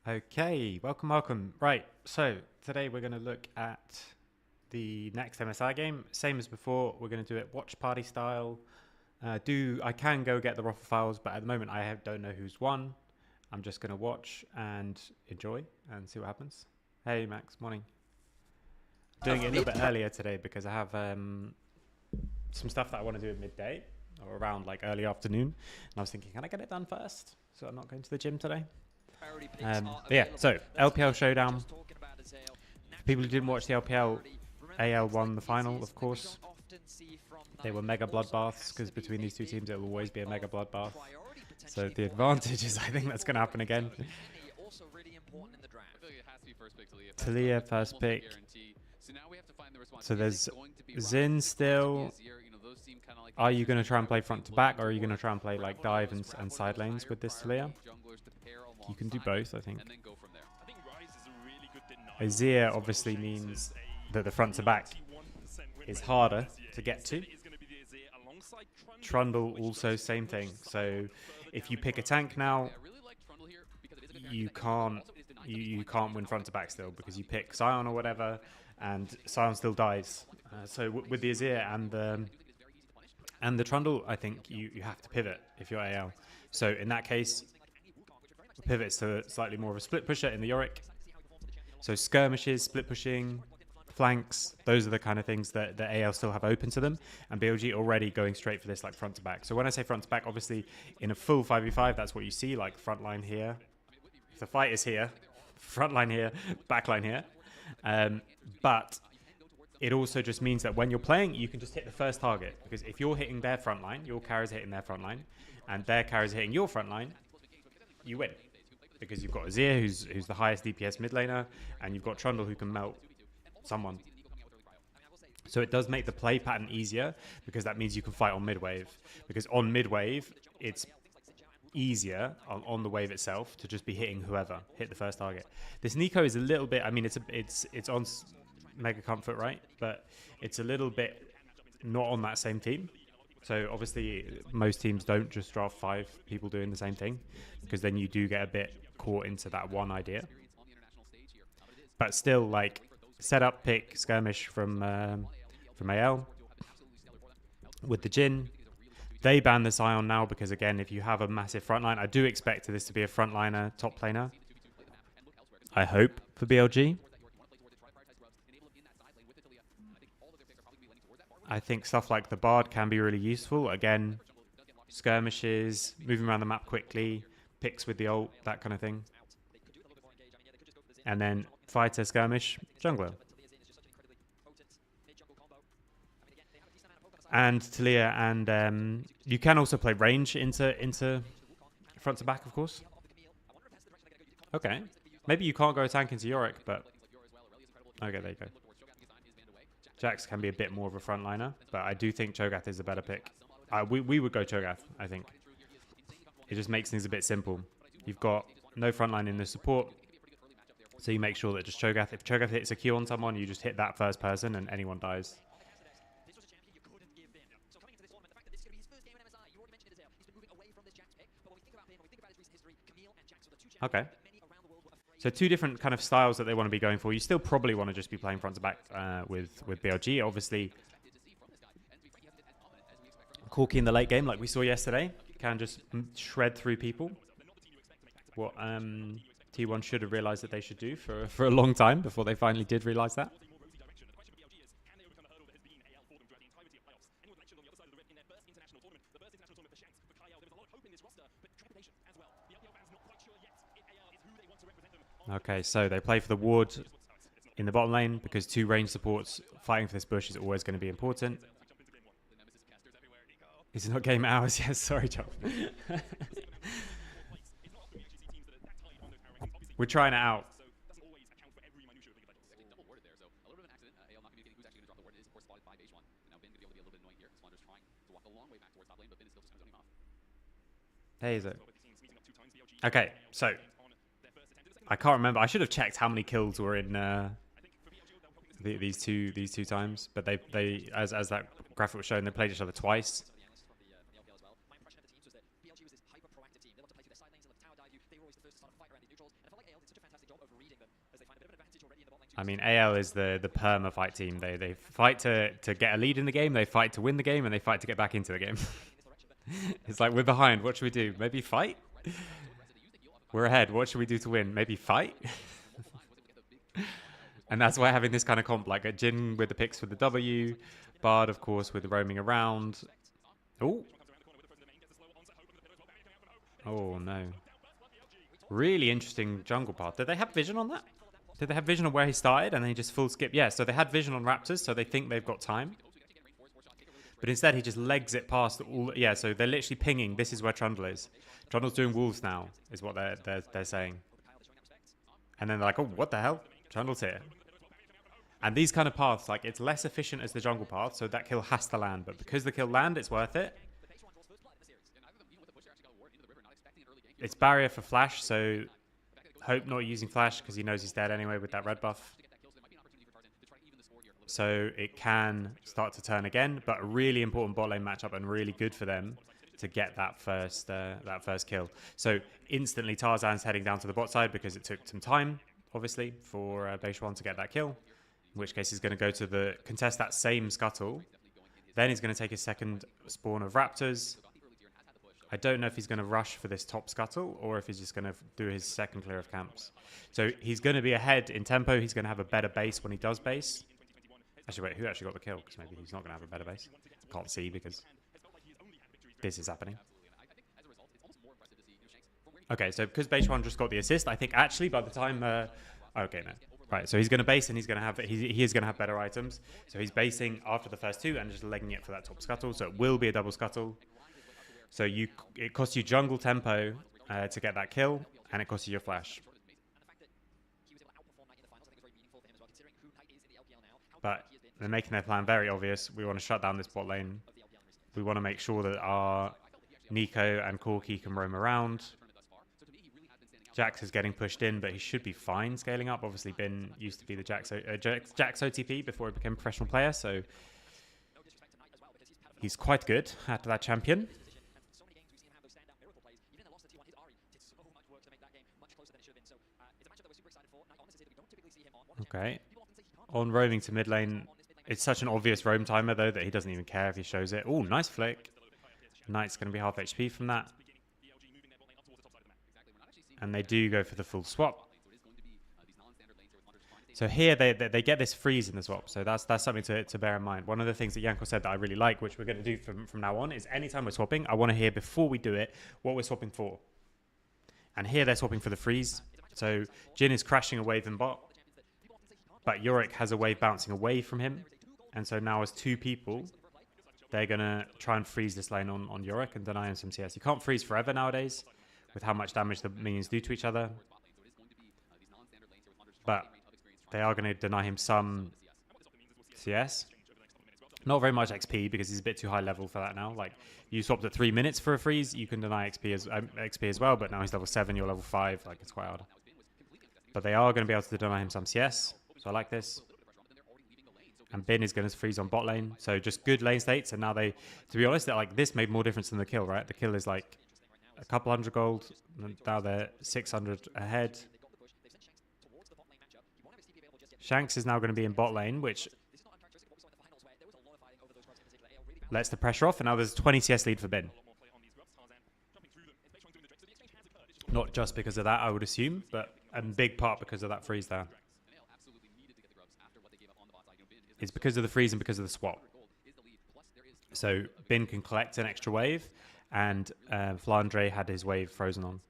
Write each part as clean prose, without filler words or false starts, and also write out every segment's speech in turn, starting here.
Okay, welcome. Right, so today we're going to look at the next MSI game. Same as before, we're going to do it watch party style. I can go get the raffle files, but at the moment don't know who's won. I'm just going to watch and enjoy and see what happens. Hey Max, morning. Doing it a little bit earlier today because I have some stuff that I want to do at midday or around like early afternoon. And I was thinking, can I get it done first? So I'm not going to the gym today. So LPL showdown. People who didn't watch the LPL, AL won the final, of course. They were mega bloodbaths because between these two teams, it will always be a mega bloodbath. So the advantage is, I think that's going to happen again. Talia first pick. So there's Zin still. Are you going to try and play front to back, or are you going to try and play like dive and side lanes with this Talia? You can do both, I think. Azir obviously means that the front to back is harder to get to. Trundle also same thing. So if you pick a tank now, you can't win front to back still because you pick Sion or whatever, and Sion still dies. So with the Azir and the Trundle, I think you have to pivot if you're AL. So in that case, pivots to slightly more of a split pusher in the Yorick. So skirmishes, split pushing, flanks, those are the kind of things that the AL still have open to them. And BLG already going straight for this like front to back. So when I say front to back, obviously in a full 5v5, that's what you see, like front line here. If the fight is here, front line here, back line here. But it also just means that when you're playing, you can just hit the first target. Because if you're hitting their front line, your carries hitting their front line, and their carries hitting your front line, you win. Because you've got Azir, who's the highest DPS mid laner, and you've got Trundle, who can melt someone. So it does make the play pattern easier, because that means you can fight on mid wave. Because on mid wave, it's easier on the wave itself to just be hitting whoever, hit the first target. This Nico is a little bit, I mean, it's on Mega Comfort, right? But it's a little bit not on that same team. So obviously most teams don't just draft 5 people doing the same thing, because then you do get a bit caught into that one idea. But still, like, setup, pick, skirmish from AL. With the Jhin, they ban the Sion now because, again, if you have a massive frontline, I do expect this to be a frontliner, top laner. I hope for BLG. I think stuff like the Bard can be really useful. Again, skirmishes, moving around the map quickly, picks with the ult, that kind of thing. And then fighter, skirmish, jungler. And Talia, and you can also play range into front to back, of course. Okay. Maybe you can't go tank into Yorick, but... Okay, there you go. Jax can be a bit more of a frontliner, but I do think Cho'Gath is a better pick. We would go Cho'Gath, I think. It just makes things a bit simple. You've got no frontline in the support, so you make sure that just Cho'Gath, if Cho'Gath hits a Q on someone, you just hit that first person and anyone dies. Okay. So 2 different kind of styles that they want to be going for. You still probably want to just be playing front to back with BLG. Obviously, Corki in the late game, like we saw yesterday, can just shred through people. What T1 should have realized that they should do for a long time before they finally did realize that. Okay, so they play for the ward in the bottom lane because 2 range supports fighting for this bush is always going to be important. Is it not game hours? Yes, sorry, John. We're trying it out. Hey, is it? Okay, so I can't remember. I should have checked how many kills were in these two times, but they as that graphic was showing, they played each other twice. I mean, AL is the perma fight team. They fight to get a lead in the game, they fight to win the game, and they fight to get back into the game. It's like, we're behind, what should we do? Maybe fight? We're ahead, what should we do to win? Maybe fight? And that's why having this kind of comp, like a Jin with the picks for the W, Bard, of course, with the roaming around. Oh. Oh, no. Really interesting jungle path. Did they have vision on that? Did they have vision on where he started and then he just full skip? Yeah, so they had vision on Raptors, so they think they've got time. But instead, he just legs it past all. Yeah, so they're literally pinging. This is where Trundle is. Trundle's doing wolves now, is what they're saying. And then they're like, oh, what the hell? Trundle's here. And these kind of paths, like, it's less efficient as the jungle path, so that kill has to land. But because the kill land, it's worth it. It's barrier for flash, so hope not using flash because he knows he's dead anyway with that red buff. So it can start to turn again, but a really important bot lane matchup and really good for them to get that first kill. So instantly Tarzan's heading down to the bot side because it took some time, obviously, for Beishuan to get that kill. In which case he's going to go to the contest that same scuttle. Then he's going to take his second spawn of Raptors. I don't know if he's going to rush for this top scuttle or if he's just going to do his second clear of camps. So he's going to be ahead in tempo. He's going to have a better base when he does base. Actually, wait, who actually got the kill? Because maybe he's not going to have a better base. Can't see because this is happening. Okay, so because Beishuan just got the assist, I think actually by the time... okay, no. Right, so he's going to base and he's going to have he is going to have better items. So he's basing after the first two and just legging it for that top scuttle. So it will be a double scuttle. So it costs you jungle tempo to get that kill, and it costs you your flash. But they're making their plan very obvious. We want to shut down this bot lane. We want to make sure that our Nico and Corki can roam around. Jax is getting pushed in, but he should be fine scaling up. Obviously, Bin used to be the Jax OTP before he became a professional player, so he's quite good at that champion. Okay. On roaming to mid lane, it's such an obvious roam timer, though, that he doesn't even care if he shows it. Oh, nice flick. Knight's going to be half HP from that. And they do go for the full swap. So here they get this freeze in the swap. So that's something to bear in mind. One of the things that Yanko said that I really like, which we're going to do from now on, is anytime we're swapping, I want to hear before we do it what we're swapping for. And here they're swapping for the freeze. So Jin is crashing a wave in bot. But Yorick has a wave bouncing away from him. And so now as two people, they're going to try and freeze this lane on Yorick and deny him some CS. You can't freeze forever nowadays with how much damage the minions do to each other. But they are going to deny him some CS. Not very much XP because he's a bit too high level for that now. Like, you swapped at 3 minutes for a freeze, you can deny XP as well, but now he's level 7, you're level 5. Like, it's quite hard. But they are going to be able to deny him some CS. So I like this. And Bin is going to freeze on bot lane. So just good lane states. And now to be honest, like, this made more difference than the kill, right? The kill is like a couple hundred gold. And now they're 600 ahead. Shanks is now going to be in bot lane, which lets the pressure off. And now there's a 20 CS lead for Bin. Not just because of that, I would assume, but a big part because of that freeze there. It's because of the freeze and because of the swap. So Bin can collect an extra wave, and Flandre had his wave frozen on.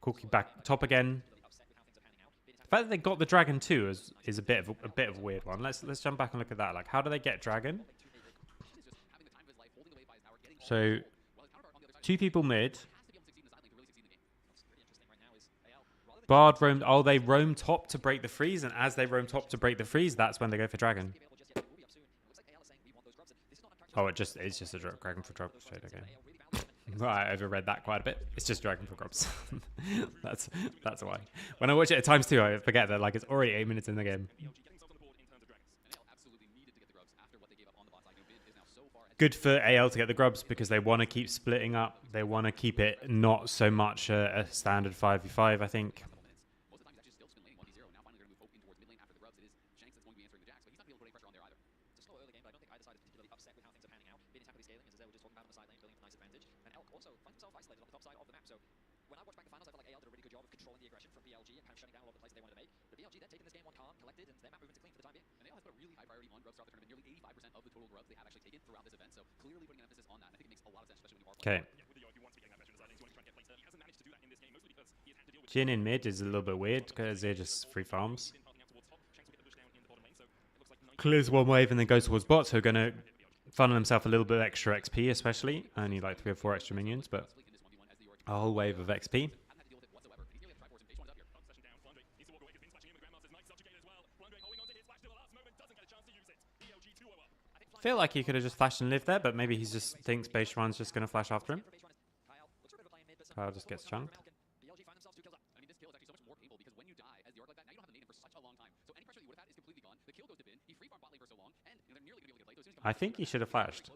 Corki back top again. The fact that they got the dragon too is a bit of a weird one. Let's jump back and look at that. Like, how do they get dragon? So 2 people mid. Bard roamed. Oh, they roam top to break the freeze, and as they roam top to break the freeze, that's when they go for dragon. Oh, it's just a dragon for drop straight again. I overread that quite a bit. It's just dragon for grubs. that's why. When I watch it at times too, I forget that like it's already 8 minutes in the game. good for AL to get the grubs because they want to keep splitting up. They want to keep it not so much a standard 5v5, I think. When I watched back the finals, I felt like AL did a really good job of controlling the aggression from BLG and kind of shutting down a lot of the plays they wanted to make. But BLG then taken this game 1 calm, collected, and their map movements are clean for the time being. And AL has put a really high priority on grubs throughout the tournament. Nearly 85% of the total grubs they have actually taken throughout this event. So clearly putting an emphasis on that. And I think it makes a lot of sense, especially when you are playing. Okay. Jhin in mid is a little bit weird because they're just free farms. Clears one wave and then goes towards bot, so going to funnel himself a little bit extra XP, especially. Only like 3 or 4 extra minions, but a whole wave of XP. Feel like he could have just flashed and lived there, but maybe he just thinks base run's just going to flash after him. Kyle just gets chunked. I think he should have flashed.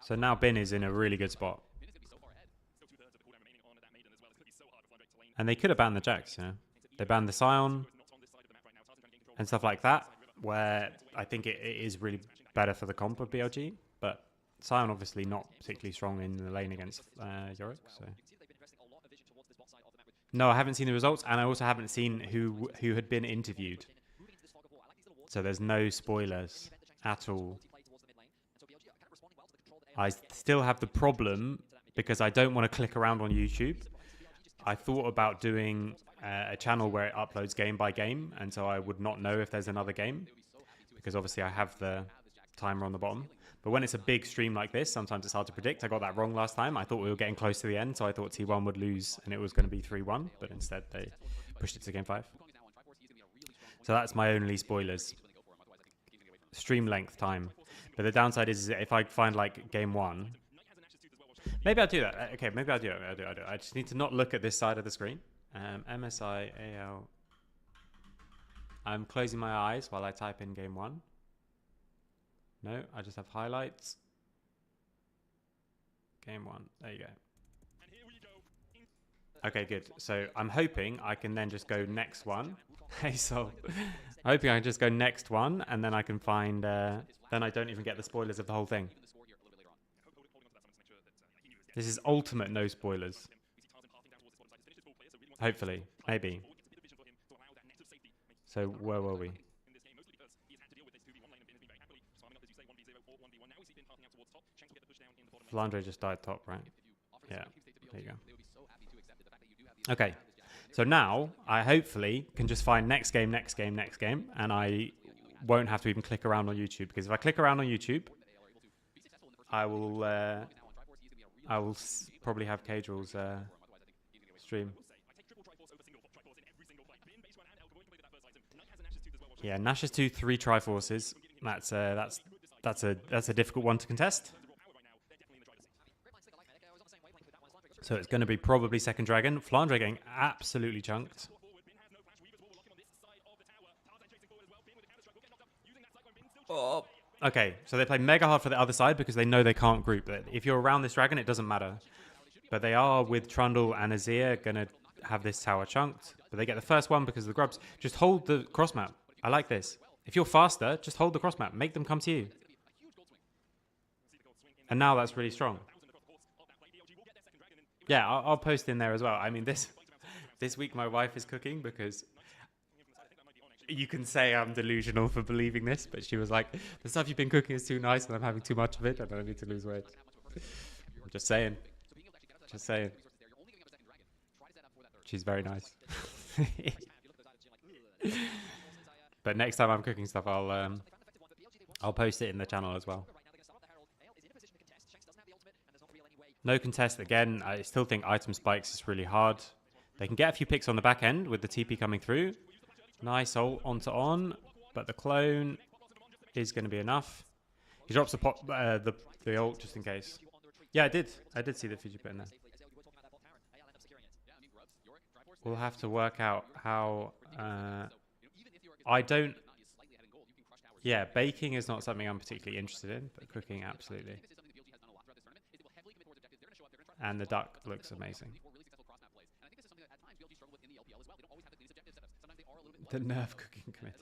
So now Bin is in a really good spot. And they could have banned the Jax, you know. They banned the Scion and stuff like that, where I think it is really better for the comp of BLG. But Scion obviously not particularly strong in the lane against Yorick. So. No, I haven't seen the results, and I also haven't seen who had been interviewed. So there's no spoilers at all. I still have the problem because I don't want to click around on YouTube. I thought about doing a channel where it uploads game by game, and so I would not know if there's another game because obviously I have the timer on the bottom. But when it's a big stream like this, sometimes it's hard to predict. I got that wrong last time. I thought we were getting close to the end, so I thought T1 would lose and it was going to be 3-1, but instead they pushed it to game 5. So that's my only spoilers. Stream length time. But the downside is if I find like game 1, maybe I'll do that. Okay, maybe I'll do it. I just need to not look at this side of the screen. MSI, AL. I'm closing my eyes while I type in game 1. No, I just have highlights. Game 1. There you go. Okay, good. So I'm hoping I can then just go next one. Hey, so I'm hoping I can just go next one, and then I can find. Then I don't even get the spoilers of the whole thing. This is ultimate no spoilers. Hopefully, maybe. So where were we? Flandre just died top, right? Yeah, there you go. Okay, so now I hopefully can just find next game, and I won't have to even click around on YouTube, because if I click around on YouTube, I will probably have Caedrel's stream. Yeah, Nash's 2, 3 Triforces. That's a difficult one to contest. So it's going to be probably second dragon. Flandre getting absolutely chunked. Oh. Okay, so they play mega hard for the other side because they know they can't group. If you're around this dragon, it doesn't matter. But they are, with Trundle and Azir, going to have this tower chunked. But they get the first one because of the grubs. Just hold the cross map. I like this. If you're faster, just hold the cross map. Make them come to you. And now that's really strong. Yeah, I'll post in there as well. I mean, this week my wife is cooking because you can say I'm delusional for believing this, but she was like, the stuff you've been cooking is too nice and I'm having too much of it and I need to lose weight. I'm just saying. Just saying. She's very nice. But next time I'm cooking stuff, I'll post it in the channel as well. No contest again. I still think item spikes is really hard. They can get a few picks on the back end with the TP coming through. Nice ult onto on, but the clone is going to be enough. He drops the ult just in case. Yeah, I did see the Fiji put in there. We'll have to work out how. Yeah, baking is not something I'm particularly interested in, but cooking, absolutely. And the duck looks amazing. The Nerf Cooking Committee.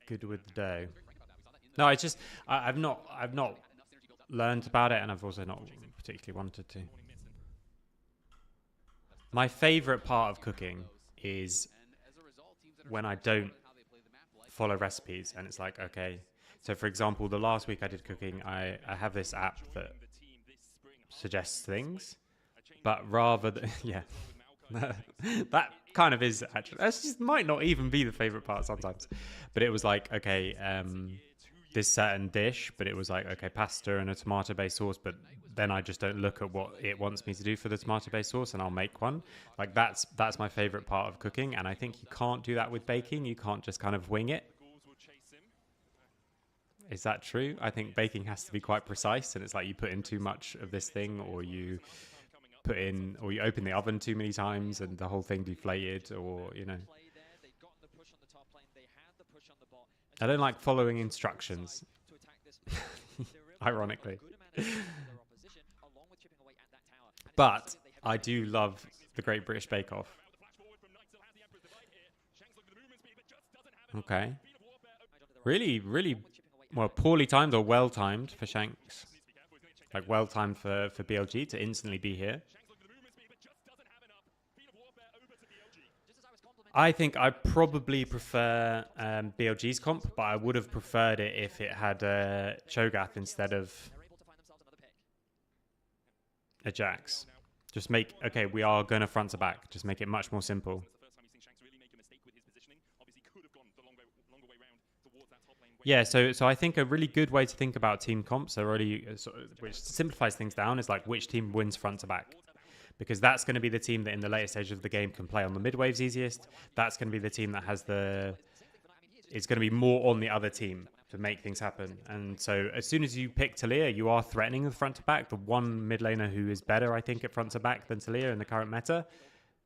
Good with the dough. No, I've not learned about it, and I've also not particularly wanted to. My favorite part of cooking is when I don't follow recipes, and it's like, okay. So, for example, the last week I did cooking, I have this app that suggests things, but rather than yeah, that kind of is actually that just might not even be the favorite part sometimes, but it was like, okay, this certain dish, but it was like, okay, pasta and a tomato based sauce, but then I just don't look at what it wants me to do for the tomato based sauce and I'll make one. Like that's my favorite part of cooking, and I think you can't do that with baking. You can't just kind of wing it. Is that true? I think baking has to be quite precise, and it's like you put in too much of this thing, or you open the oven too many times and the whole thing deflated, or I don't like following instructions. Ironically. But I do love the Great British Bake Off. Okay. Really, really, well, poorly timed or well timed for Shanks. Like well timed for BLG to instantly be here. I think I probably prefer BLG's comp, but I would have preferred it if it had a Cho'Gath instead of a Jax. Just make, okay, we are going to front to back. Just make it much more simple. Yeah, so I think a really good way to think about team comps are already, which simplifies things down, is like which team wins front to back. Because that's going to be the team that in the later stage of the game can play on the mid waves easiest. That's going to be the team that has it's going to be more on the other team to make things happen. And so as soon as you pick Talia, you are threatening the front to back. The one mid laner who is better, I think, at front to back than Talia in the current meta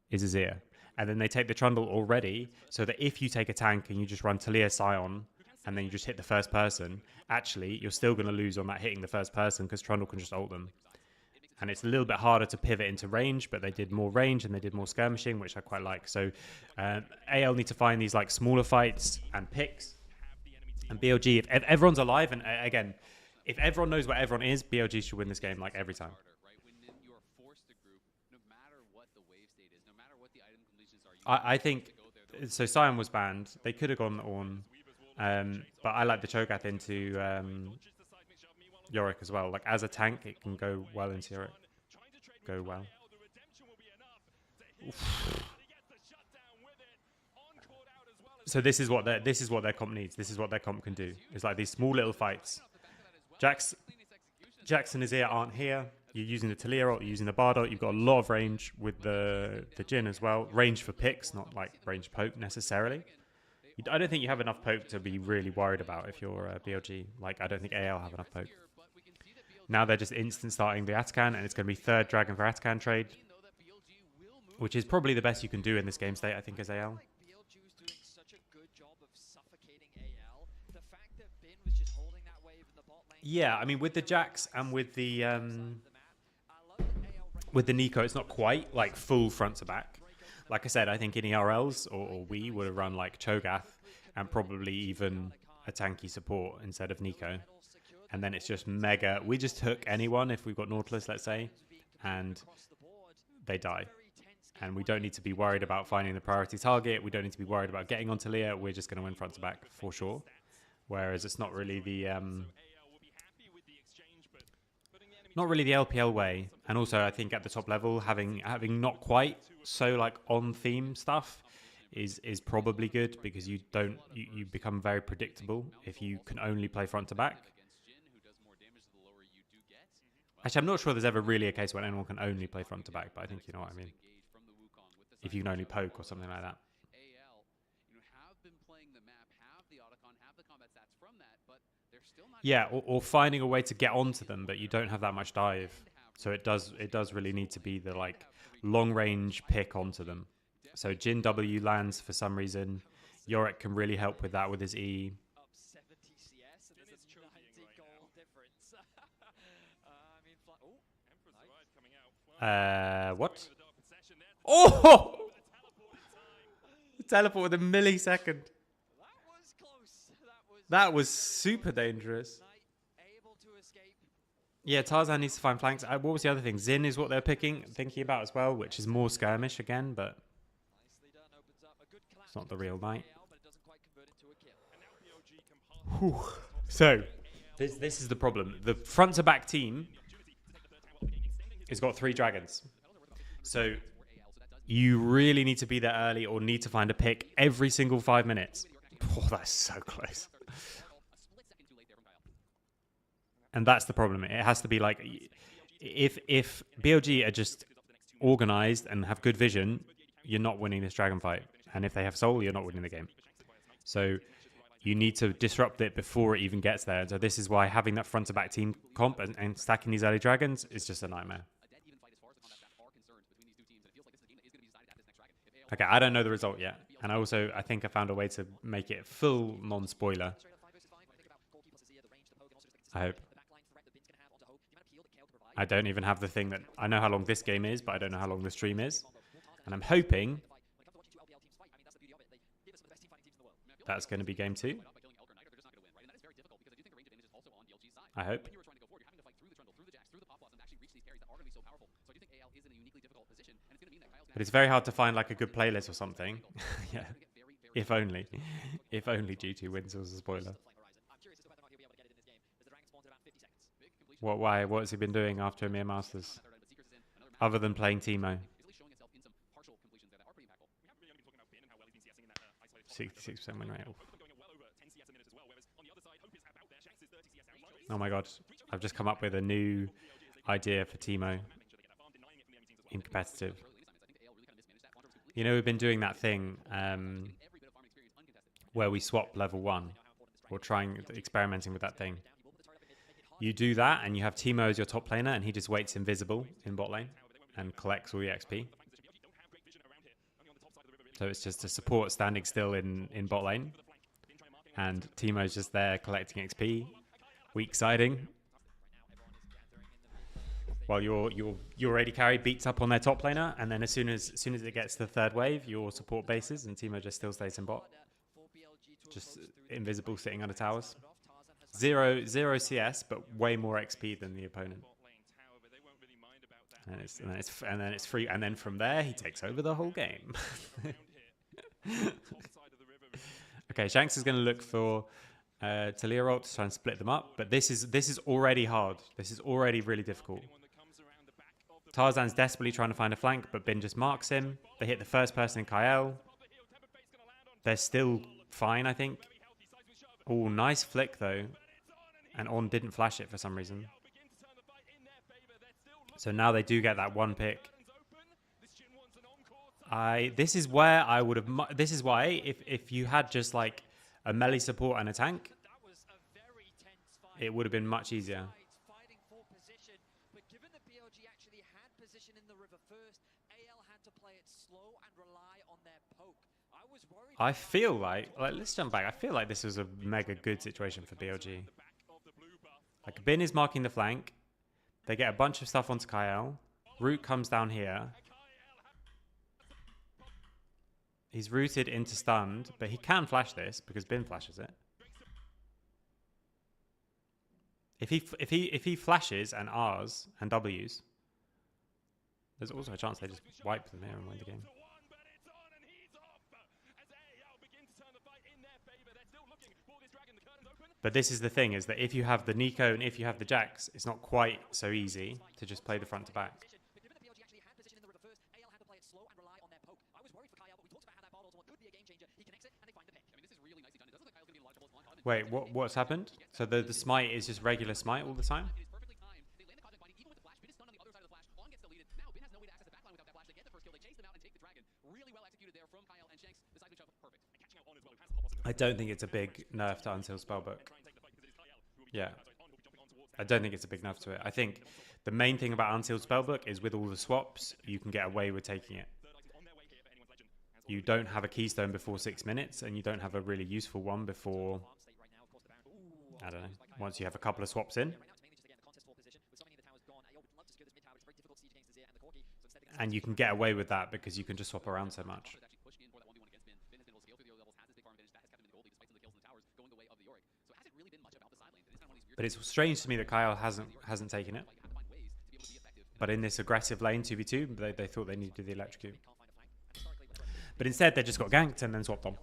is Azir. And then they take the Trundle already, so that if you take a tank and you just run Talia Sion, and then you just hit the first person, actually, you're still going to lose on that hitting the first person because Trundle can just ult them. And it's a little bit harder to pivot into range, but they did more range and they did more skirmishing, which I quite like. So AL need to find these like smaller fights and picks. And BLG, if everyone's alive, and again, if everyone knows where everyone is, BLG should win this game like every time. I think, so Sion was banned. They could have gone on, but I like the Cho'Gath into Yorick as well. Like as a tank, it can go well into Yorick. Go well. Oof. So this is what their comp needs. This is what their comp can do. It's like these small little fights. Jax and Azir aren't here. You're using the Talia ult, you're using the Bard ult. You've got a lot of range with the Jhin as well. Range for picks, not like range poke necessarily. I don't think you have enough poke to be really worried about if you're BLG. Like, I don't think AL have enough poke. Now they're just instant starting the Atakan, and it's going to be third Dragon for Atakan trade, which is probably the best you can do in this game state, I think, as AL. Yeah, I mean, with the Jax and with the Nico, it's not quite like full front to back. Like I said, I think in ERLs or we would have run like Cho'Gath and probably even a tanky support instead of Nico. And then it's just mega. We just hook anyone if we've got Nautilus, let's say, and they die. And we don't need to be worried about finding the priority target. We don't need to be worried about getting onto Leah. We're just going to win front to back for sure. Whereas it's not really the LPL way. And also, I think at the top level, having not quite so like on theme stuff is probably good, because you become very predictable if you can only play front to back. Actually, I'm not sure there's ever really a case when anyone can only play front to back, but I think you know what I mean. If you can only poke or something like that. Yeah, or finding a way to get onto them, but you don't have that much dive. So it does really need to be the like long range pick onto them. So Jin W lands for some reason. Yorick can really help with that with his E. Up 70 CS, and there's a 90 goal difference. I mean, What? Oh! Teleport with a millisecond. that was close. That was super dangerous. Able to escape. Yeah, Tarzan needs to find flanks. What was the other thing? Xin is what they're thinking about as well, which is more skirmish again, but Nicely done. Opens up a good collapse. it's not the real night. But it doesn't quite convert into a kill. Whew. So, this is the problem. The front to back team has got 3 dragons. So, you really need to be there early or need to find a pick every single 5 minutes. Oh, that's so close. And that's the problem. It has to be like, if BLG are just organized and have good vision, you're not winning this dragon fight. And if they have soul, you're not winning the game. So you need to disrupt it before it even gets there. So this is why having that front to back team comp and stacking these early dragons is just a nightmare. Okay, I don't know the result yet. And I think I found a way to make it full non-spoiler. I hope. I don't even have the thing that... I know how long this game is, but I don't know how long the stream is. And I'm hoping that's going to be game 2. I hope. But it's very hard to find like a good playlist or something. Yeah. If only. If only G2 wins was a spoiler. Why? What has he been doing after EMEA Masters? Other than playing Teemo. 66% win rate. Oh my god. I've just come up with a new idea for Teemo in competitive. You know, we've been doing that thing where we swap level 1 or experimenting with that thing. You do that and you have Teemo as your top laner and he just waits invisible in bot lane and collects all the XP. So it's just a support standing still in bot lane and Teemo's just there collecting XP, weak siding. While your AD carry beats up on their top laner, and then as soon as it gets to the 3rd wave, your support bases, and Teemo just still stays in bot, just invisible, sitting under towers. Zero CS, but way more XP than the opponent. And then it's free, and then from there he takes over the whole game. Okay, Shanks is going to look for Talia ult to try and split them up, but this is already hard. This is already really difficult. Tarzan's desperately trying to find a flank, but Bin just marks him. They hit the first person in Kael. They're still fine, I think. Oh, nice flick, though. And On didn't flash it for some reason. So now they do get that 1 pick. This is where I would have... This is why, if you had just, like, a melee support and a tank, it would have been much easier. I feel like let's jump back. I feel like this was a mega good situation for BLG. Like, Bin is marking the flank. They get a bunch of stuff onto Kael. Root comes down here. He's rooted into stunned, but he can flash this because Bin flashes it. If he flashes and R's and W's, there's also a chance they just wipe them here and win the game. But this is the thing, is that if you have the Nico and if you have the Jax, it's not quite so easy to just play the front to back. Wait, what's happened? So the smite is just regular smite all the time? I don't think it's a big nerf to Unsealed Spellbook. Yeah. I don't think it's a big enough to it. I think the main thing about Unsealed Spellbook is with all the swaps, you can get away with taking it. You don't have a keystone before 6 minutes, and you don't have a really useful one before, I don't know, once you have a couple of swaps in. And you can get away with that because you can just swap around so much. But it's strange to me that Kyle hasn't taken it. But in this aggressive lane 2v2, they thought they needed the electrocute. But instead, they just got ganked and then swapped on.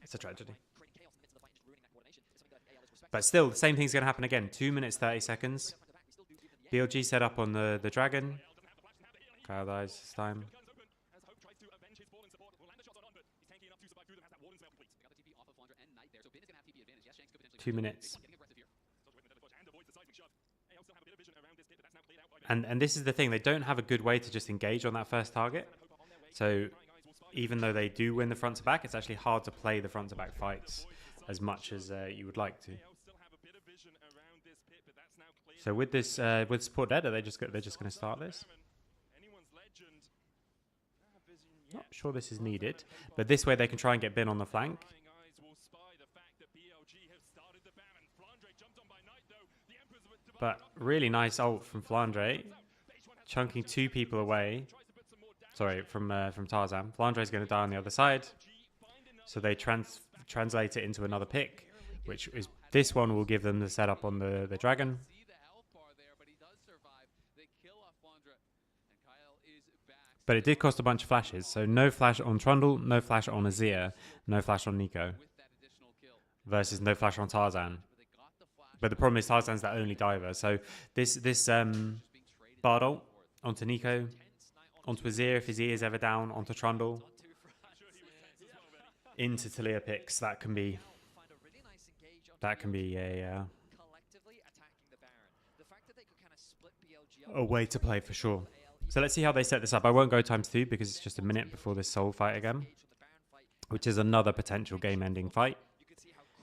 It's a tragedy. But still, the same thing's going to happen again. 2 minutes, 30 seconds. BLG set up on the dragon. Kyle dies this time. 2 minutes. And this is the thing, they don't have a good way to just engage on that first target. So even though they do win the front to back, it's actually hard to play the front to back fights as much as you would like to. So with this with support dead, they're just going to start this. Not sure this is needed, but this way they can try and get Bin on the flank. But really nice ult from Flandre, chunking 2 people away. Sorry, from Tarzan. Flandre is going to die on the other side, so they translate it into another pick, which is this one will give them the setup on the dragon. But it did cost a bunch of flashes, so no flash on Trundle, no flash on Azir, no flash on Nico, versus no flash on Tarzan. But the problem is Tarzan's the only diver, so this Bard ult onto Nico, onto Azir if his ear is ever down, onto Trundle, into Talia picks. That can be a way to play for sure. So let's see how they set this up. I won't go ×2 because it's just a minute before this soul fight again, which is another potential game-ending fight.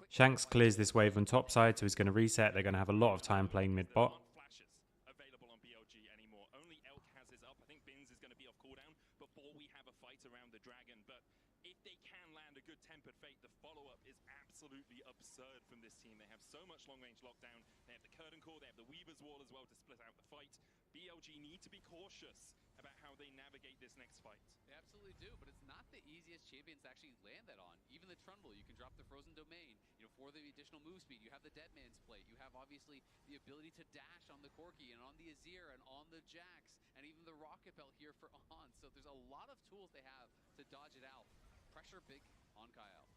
Shanks clears this wave on top side, so he's going to reset. They're going to have a lot of time playing mid-bot. Absolutely absurd from this team. They have so much long-range lockdown. They have the curtain call, they have the Weaver's Wall as well to split out the fight. BLG need to be cautious about how they navigate this next fight. They absolutely do, but it's not the easiest champions to actually land that on. Even the Trundle, you can drop the Frozen Domain. You know, for the additional move speed, you have the Dead Man's Plate. You have obviously the ability to dash on the Corki and on the Azir and on the Jax and even the Rocket Belt here for On. So there's a lot of tools they have to dodge it out. Pressure big on Kyle.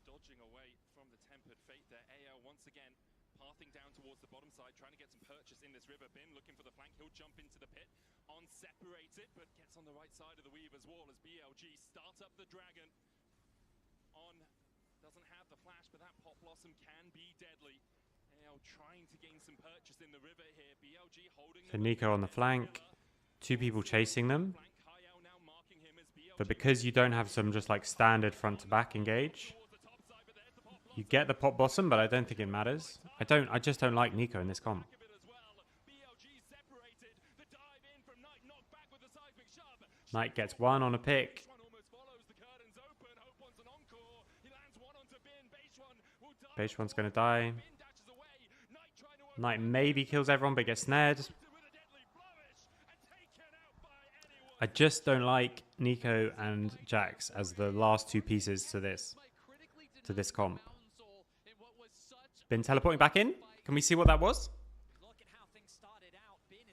Dodging away from the Tempered Fate there. AL once again pathing down towards the bottom side, trying to get some purchase in this river. Bin looking for the flank. He'll jump into the pit. On separates it, but gets on the right side of the Weaver's Wall as BLG start up the dragon. On doesn't have the flash, but that Pot Blossom can be deadly. AL trying to gain some purchase in the river here. BLG holding. So Nico on the flank, 2 people chasing them. But because you don't have some just like standard front to back engage, you get the Pot Blossom, but I don't think it matters. I just don't like Nico in this comp. Knight gets 1 on a pick. Base one's going to die. Knight maybe kills everyone, but gets snared. I just don't like Nico and Jax as the last 2 pieces to this comp. Been teleporting back in. Can we see what that was?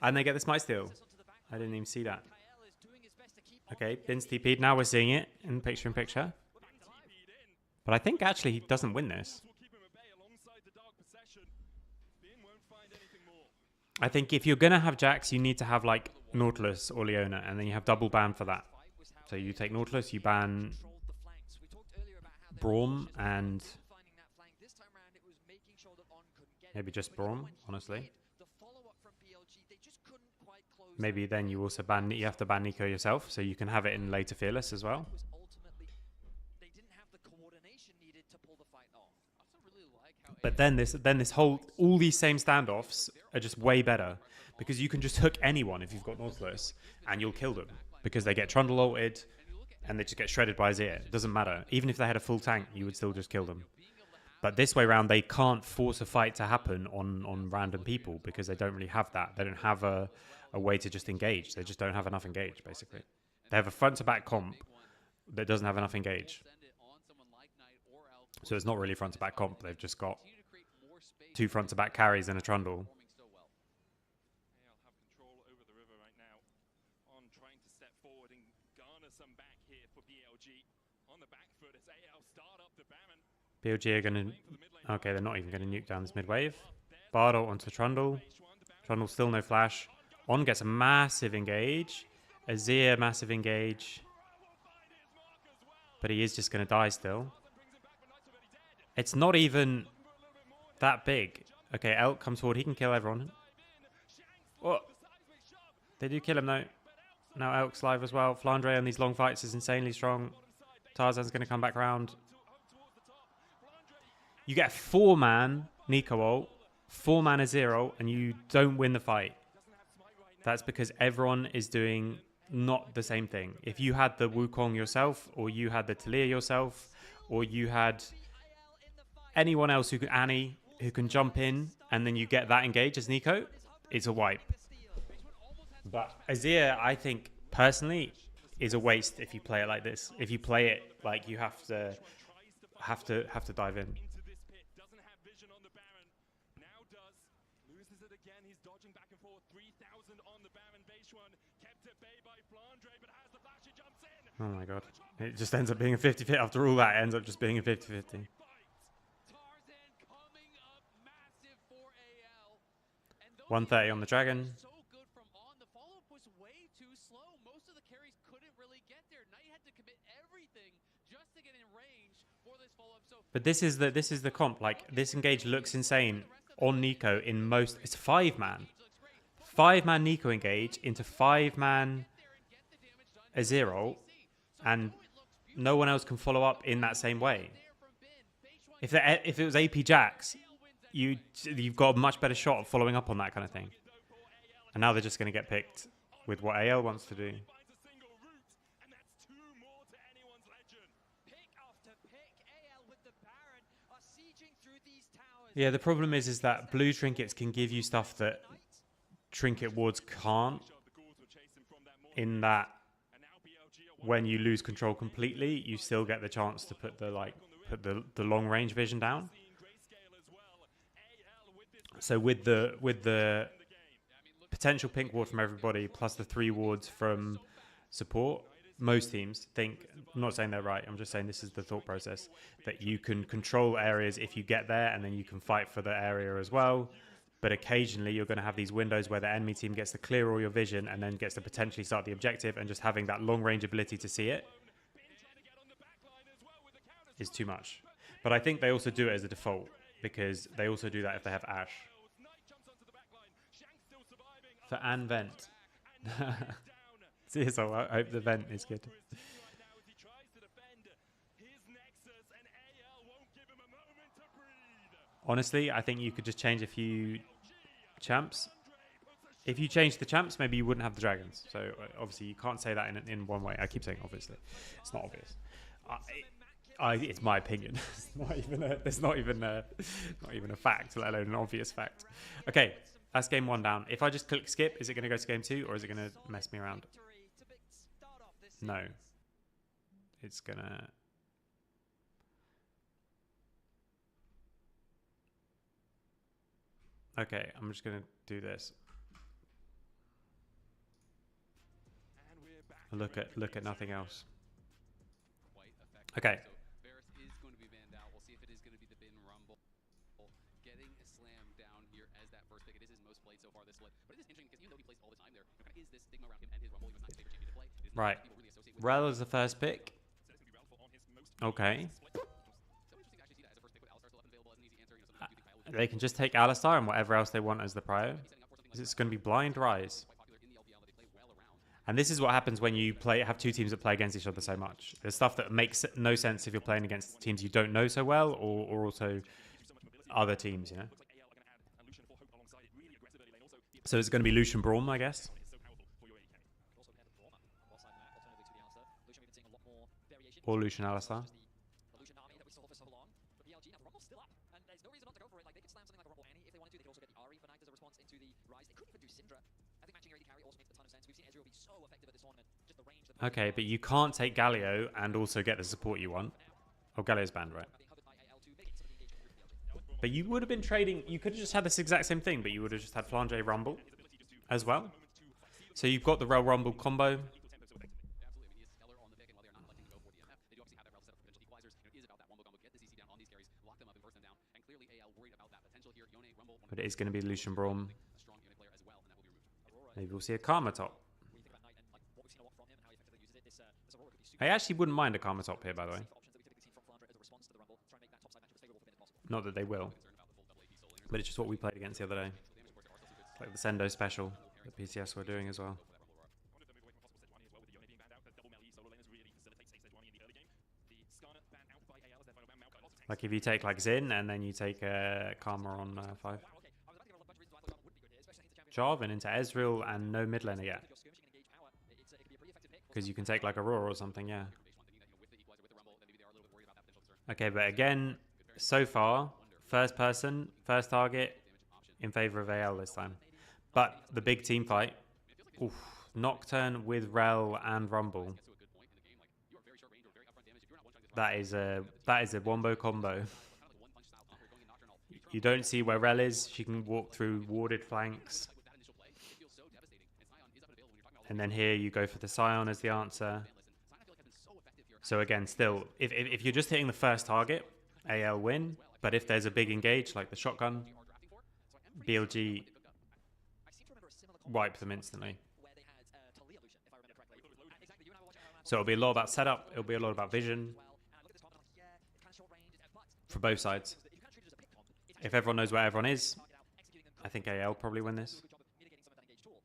And they get the smite steal. I didn't even see that. Okay, Bin's TP'd. Now we're seeing it in picture-in-picture. But I think actually he doesn't win this. I think if you're going to have Jax, you need to have like Nautilus or Leona, and then you have double ban for that. So you take Nautilus, you ban Braum and maybe just Braum, honestly. Maybe then you also you have to ban Nico yourself, so you can have it in later Fearless as well. But then this whole all these same standoffs are just way better because you can just hook anyone if you've got Nautilus and you'll kill them because they get trundle ulted and they just get shredded by Azir. It doesn't matter. Even if they had a full tank, you would still just kill them. But this way around, they can't force a fight to happen on random people because they don't really have that. They don't have a way to just engage. They just don't have enough engage, basically. They have a front-to-back comp that doesn't have enough engage. So it's not really front-to-back comp. They've just got 2 front-to-back carries and a trundle. AL have control over the river right now on trying to step forward and garner some back here for BLG. On the back foot as AL start up the Baron. BLG are going to... Okay, they're not even going to nuke down this mid-wave. Bardo onto Trundle. Trundle still no flash. On gets a massive engage. Azir massive engage. But he is just going to die still. It's not even that big. Okay, Elk comes forward. He can kill everyone. Oh, they do kill him though. Now Elk's live as well. Flandre on these long fights is insanely strong. Tarzan's going to come back round. You get a 4-man Nico ult, 4-man Azir ult, and you don't win the fight. That's because everyone is doing not the same thing. If you had the Wukong yourself, or you had the Talia yourself, or you had anyone else who can Annie who can jump in, and then you get that engage as Nico, it's a wipe. But Azir, I think personally, is a waste if you play it like this. If you play it like you have to dive in. Doesn't have vision on the Baron. Now does. Loses it again. He's dodging back and forth. 3,000 on the Baron base one. Kept at bay by Flandre, but has the flash. He jumps in. Oh my god. It just ends up being a 50-50. After all that, it ends up just being a 50-50. 130 on the Dragon. So good from on. The follow-up was way too slow. Most of the carries couldn't really get there. Knight had to commit everything just to get in range for this follow-up. So But this is the comp. Like, this engage looks insane on Nico in most. It's 5-man. 5-man Nico engage into 5-man Azir ult, and no one else can follow up in that same way. If it was AP Jax, you've got a much better shot of following up on that kind of thing. And now they're just going to get picked with what AL wants to do. Yeah, the problem is that blue trinkets can give you stuff that trinket wards can't, in that when you lose control completely, you still get the chance to put the long range vision down. So with the potential pink ward from everybody plus the 3 wards from support, most teams think, I'm not saying they're right, I'm just saying this is the thought process, that you can control areas if you get there and then you can fight for the area as well. But occasionally you're going to have these windows where the enemy team gets to clear all your vision and then gets to potentially start the objective, and just having that long range ability to see it is too much. But I think they also do it as a default, because they also do that if they have Ashe. For An Vent. See, so I hope the vent is good. Honestly, I think you could just change a few champs. If you change the champs, maybe you wouldn't have the dragons. So obviously you can't say that in one way. I keep saying obviously. It's not obvious. It's my opinion. It's not even a fact, let alone an obvious fact. Okay, that's game 1 down. If I just click skip, is it going to go to game 2, or is it going to mess me around? No. It's going to... Okay, I'm just going to do this. Look at nothing else. Okay. Right. Rel is the first pick. Okay. They can just take Alistar and whatever else they want as the prio. It's going to be Blind Rise. And this is what happens when you have 2 teams that play against each other so much. There's stuff that makes no sense if you're playing against teams you don't know so well, or also other teams, you know. Looks like AL are going to add Lucian for Hope alongside it. Really aggressive early lane. Also, the So it's going to be Lucian Braum, I guess. is so powerful for your AD carry. You could also pair the Brauma on both sides of the map, alternatively to the Alistair. Lucian, we've been seeing a lot more variation. Or Lucian Alistar. The Lucian army that we saw for so long. But BLG, now the Rumble's still up, and there's no reason not to go for it. Like, they could slam something like a Rumble Annie if they wanted to. They could also get the Ahri for Knight as a response into the Rise. They could even do Syndra. I think matching your AD carry also makes a ton of sense. We've seen Ezreal be so effective at this tournament. Just the range that Okay, but you can't take Galio and also get the support you want. Oh, Galio's banned, right? being covered by AL to mitigate some of the engagement with BLG. But you would have been trading... You could have just had this exact same thing, but you would have just had Flange Rumble as well. So you've got the Rel Rumble combo. Absolutely. I mean, he is stellar on the pick, and while they're not electing to go for DMF, they do obviously have that Rel set up for potential equalizers. It is about that Wombo combo. Get the CC down on these carries, lock them up and burst them down. And clearly AL worried about that potential here. Yone, Rumble, one of But it is going to be Lucian Braum. a strong Yone player as well, and that will be removed. Aurora, Maybe we'll see a Karma top. when you think about Knight and like what we've seen a lot from him and how he effectively uses it, this Aurora could be super I actually wouldn't mind a Karma top here, by the way. safe options that we've typically seen from Flandre as a response to the Rumble, try and make that topside matchup as favorable for Finn as possible. Not that they will. But it's just what we played against the other day. It's like the Sendo special that PCS were doing as well. I wonder if they're moving away from possible Sejuani as well, with the Yone being banned out. The double melee solo laners really facilitates safe Sejuani in the early game. The Skarner banned out by AL as their final ban. Maokai, lots of tanks. Like if you take like Zin and then you take Karma on 5. Wow, okay. I was about to give a bunch of reasons why I thought Jarvan would be good here, especially into championship. Jarvan into Ezreal and no mid laner yet. If you're skirmishing and engage power, it could be a pretty effective pick. Because you can take like Aurora or something, yeah. Thinking that, with the equalizer, with the Rumble, then maybe they are a little bit worried about that potential concern. Okay, but again, so far, first person, first target in favor of AL this time. But the big team fight, oof, Nocturne with Rel and Rumble. That is a Wombo combo. You don't see where Rel is. She can walk through warded flanks. And then here you go for the Scion as the answer. So again, still, if you're just hitting the first target, AL win. But if there's a big engage, like the shotgun, BLG wipe them instantly. Where they had Talia Lucian, if I remember correctly. Exactly, you and I were watching So it'll be a lot about setup. It'll be a lot about vision well, and I look at this comp and I'm like, yeah, it's kind of short range, but for both sides. if you kind of treat it as a pick comp, it's If everyone knows where everyone is, target out, executing them I think AL probably win this. do a good job of mitigating some of that engaged tool.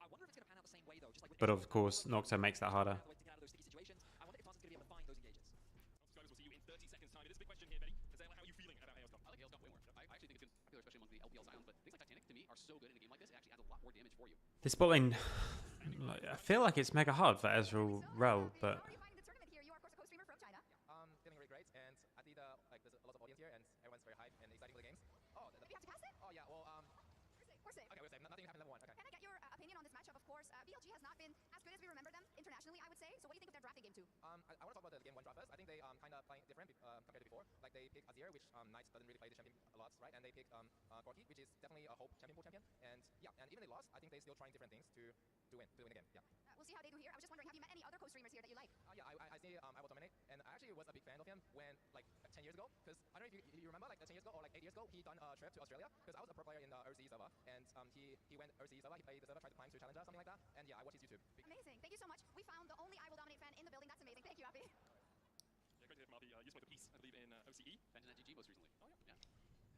I wonder if it's going to pan out the same way though, just like with But of course, Nocturne makes that harder. the way to get out of those sticky situations. I wonder if Thompson's going to be able to find those engages. Subscribers will see you in 30 seconds time. It is a big question here, Benny. Zayla, how are you feeling about AL's comp? I like AL's comp way more. I actually think it's good, popular, especially among the LPL Scions, but things like Titanic to me are so good in a game like this, it actually adds a lot more damage for you. This bot lane, I feel like it's mega hard for Ezreal Rel, but How are you finding the tournament here? You are, of course, a co-streamer from China. Feeling really great, and I think like there's a lot of audience here, and everyone's very hyped and excited for the games. Oh, Do we have to pass it? oh yeah, well, We're safe. okay, we're safe. Nothing happened level 1. Okay. Can I get your opinion on this matchup? Of course, BLG has not been as good as we remember them internationally, I would say. So what do you think of their drafting game too? I want to talk about the game 1 drop first. I think they kind of playing different compared to before. Like they pick Azir, which Knight doesn't really play the champion a lot, right? And they pick Gorky, which is definitely a hope champion pool champion. And yeah, and even they lost, I think they're still trying different things to win again. Yeah. We'll see how they do here. I was just wondering, have you met any other co-streamers here that you like? Yeah, I see. I will dominate, and I actually was a big fan of him when like 10 years ago, because I don't know if you remember, like 10 years ago or like 8 years ago, he done a trip to Australia, because I was a pro player in the Earthsea server, and he went Earthsea server, he played the server, tried to climb to Challenger, something like that, and yeah, I watched his YouTube. Amazing. Thank you so much. We found the only I Will Dominate fan in the building. That's amazing. Thank you, Abby. Yeah, great to hear from Arby. You spoke a piece, I believe, in OCE. Benton at GG most recently. Oh yeah.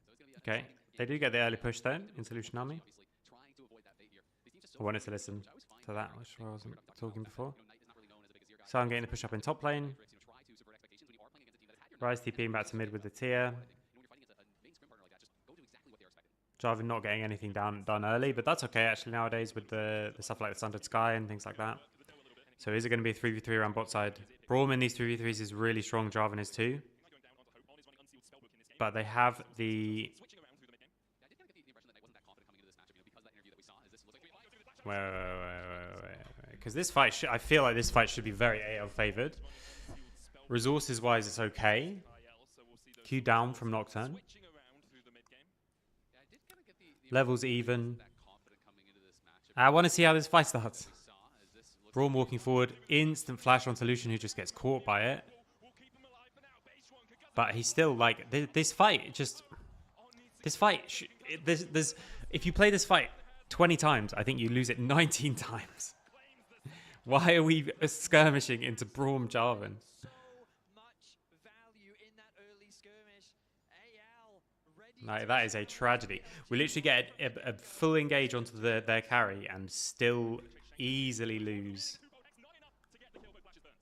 So it's gonna be okay. They do get the early push though into Lucian Army. obviously trying to avoid that fate here. These teams just I wanted to listen to that, which I wasn't talking before. So I'm getting the push up in top lane. Rise TPing back to mid with the tier. Jarvan not getting anything done early, but that's okay actually nowadays with the stuff like the Sundered Sky and things like that. So is it going to be a 3v3 around bot side? Braum in these 3v3s is really strong, Jarvan is too. But they have the... Wait. Because this fight, I feel like this fight should be very AL favored. Resources wise, it's okay. Q down from Nocturne. Levels even. I want to see how this fight starts. Braum walking forward, instant flash onto Lucian, who just gets caught by it. But he's still like this fight. If you play this fight 20 times, I think you lose it 19 times. Why are we skirmishing into Braum Jarvan? Like, that is a tragedy. We literally get a full engage onto their carry and still easily lose.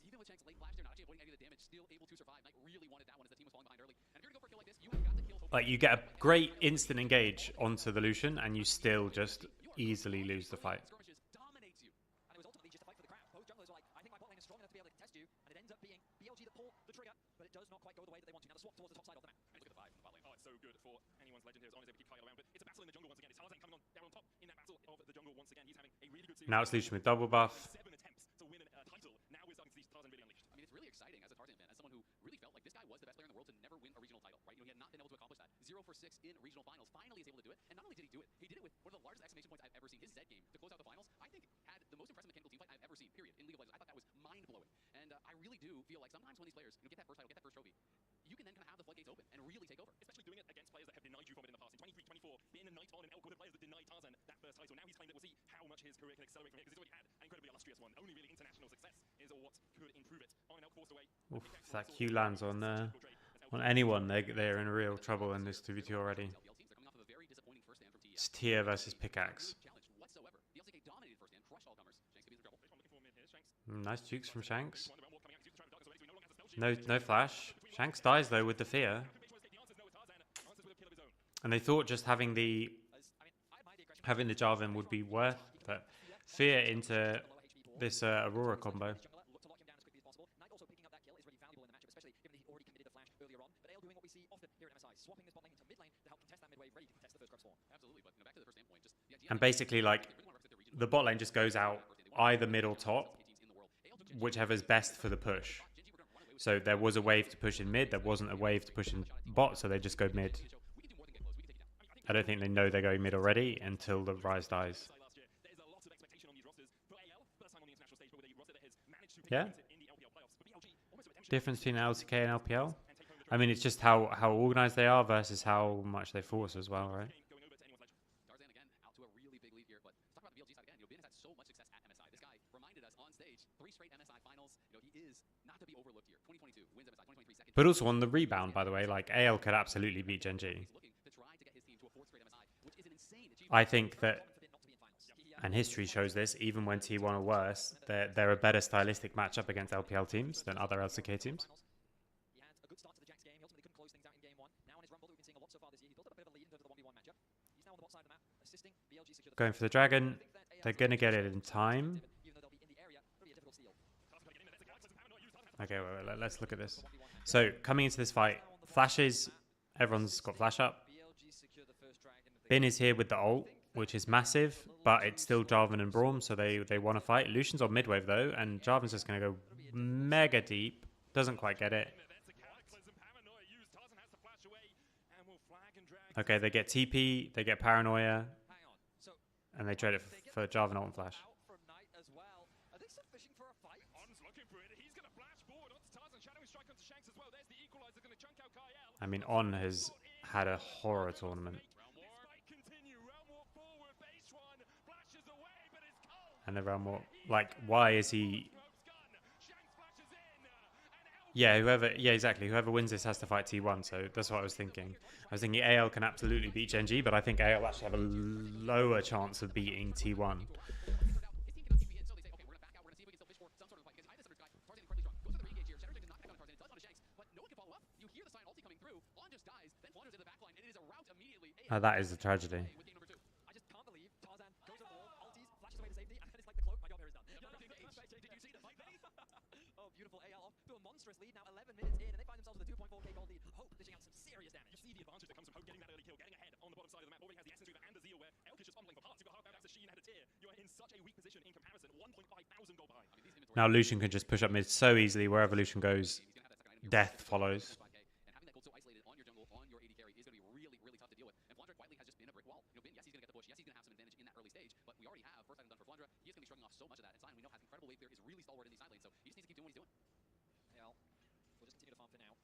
Even with Shank's late flash there, not actually avoiding any of the damage, still able to survive. Knight really wanted that one as the team was falling behind early. And if you're going to go for a kill like this, you have got to kill Hope Like, you get a great instant engage onto the Lucian, and you still just easily lose the fight. Skirmishes dominates you. And it was ultimately just a fight for the crown. Both junglers were like, I think my bot lane is strong enough to be able to contest you, and it ends up being BLG that pull the trigger, but it does not quite go the way that they want to. Now the swap towards the top side of the map. And look at the vibe from the bot lane. Oh, it's so good for anyone's legend here. As long as they keep fighting around. But it's a battle in the jungle once again. It's Tarzan coming on down on top in that battle of the jungle once again. He's having a really good series. Now it's Lucian with double buff. 7 attempts to win a title. Now we're starting to see Tarzan really unleashed. I mean, it's really exciting as a Tarzan fan, as someone who really felt like this guy was the best player in the world to never win a regional title, right? You know, he had not been able to accomplish that. 0 for 6 in regional finals. Finally is able to do it. And not only did he do it with one of the largest exclamation points I've ever seen. His Z game to close out the finals, I think, had the most impressive mechanical team fight I've ever seen, period, in League of Legends. I thought that was mind-blowing. And I really do feel like sometimes when these players get that first title, get that first trophy, you can then kind of have the floodgates open and really take over. Especially doing it against players that have denied you from it in the past. In 23, 24, being a Knight on and Elko, the players that denied Tarzan that first title. Now he's claimed that we'll see how much his career can accelerate from here, because he's already had an incredibly illustrious one. Only really international success is what could improve it. On an Elk forced away. Oof, if that Q lands on anyone, they're in real trouble in this 2v2 already. It's Tia versus Pickaxe. Nice jukes from Shanks. No flash. Shanks dies though with the fear. And they thought just having the Jarvan would be worth that. Fear into this Aurora combo. Also picking up that kill is really valuable in the matchup, especially given that he already committed the flash earlier on. But AL doing what we see often here at MSI, swapping this bot lane into mid lane to help contest that mid wave, ready to contest the first Grub Spawn. Absolutely, but back to the first standpoint, just the idea. And basically, like, the bot lane just goes out either mid or top, whichever's best for the push. So there was a wave to push in mid, there wasn't a wave to push in bot, so they just go mid. I don't think they know they're going mid already until the Ryze dies. Yeah? Difference between LCK and LPL? I mean, it's just how organized they are versus how much they force as well, right? Tarzan again out to a really big lead here, but let's talk about the BLG side again. You know, Ben has had so much success at MSI. This guy reminded us on stage 3 straight MSI finals. You know, he is not to be overlooked here. 2022 wins MSI, 2023 second. But also on the rebound, by the way, like AL could absolutely beat Gen G. I think that, and history shows this, even when T1 are worse, they're a better stylistic matchup against LPL teams than other LCK teams. He had a good start to the Jax game. He ultimately couldn't close things out in game 1. Now on his Rumble, we've been seeing a lot so far this year. He built up a bit of a lead in terms of the 1v1 matchup. He's now on the bot side of the map, assisting BLG secure the Going for the dragon. They're going to get it in time. even though they'll be in the area, it'll be a difficult steal. Okay, wait, let's look at this. So, coming into this fight, flashes, everyone's got flash up. Bin is here with the ult, which is massive, but it's still Jarvan and Braum, so they want to fight. Lucian's on mid wave though, and Jarvan's just going to go mega deep. Doesn't quite get it. Okay, they get TP, they get Paranoia, and they trade it for Jarvan ult and flash. I mean, On has had a horror tournament. And the Realm Warp, like, why is he... Yeah, exactly. Whoever wins this has to fight T1, so that's what I was thinking. I was thinking AL can absolutely beat Gen G, but I think AL actually have a lower chance of beating T1. That is a tragedy. Lead now 11 minutes in, and they find themselves with a 2.4k gold lead. Hope dishing out some serious damage. You see the advantage that comes from Hope getting that early kill, getting ahead on the bottom side of the map. Already has the Essence Reaver and the Zeal, where Elk is just fumbling for parts. You've got half out, Sheen had a tear. You are in such a weak position in comparison. 1.5 thousand gold behind. Now Lucian can just push up mid so easily. Wherever Lucian goes, death follows. And having that gold so isolated on your jungle, on your AD carry, is going to be really, really tough to deal with. And Flandre quietly has just been a brick wall. You know, Ben, yes, he's going to get the push. Yes, he's going to have some advantage in that early stage, but we already have first item done for Flandre. He is going to be shrugging off so much of that. And Sion, we know, has incredible wave clear, is really stalwart in these side lanes, so he just needs to keep doing what he's doing. We'll just continue to farm for now.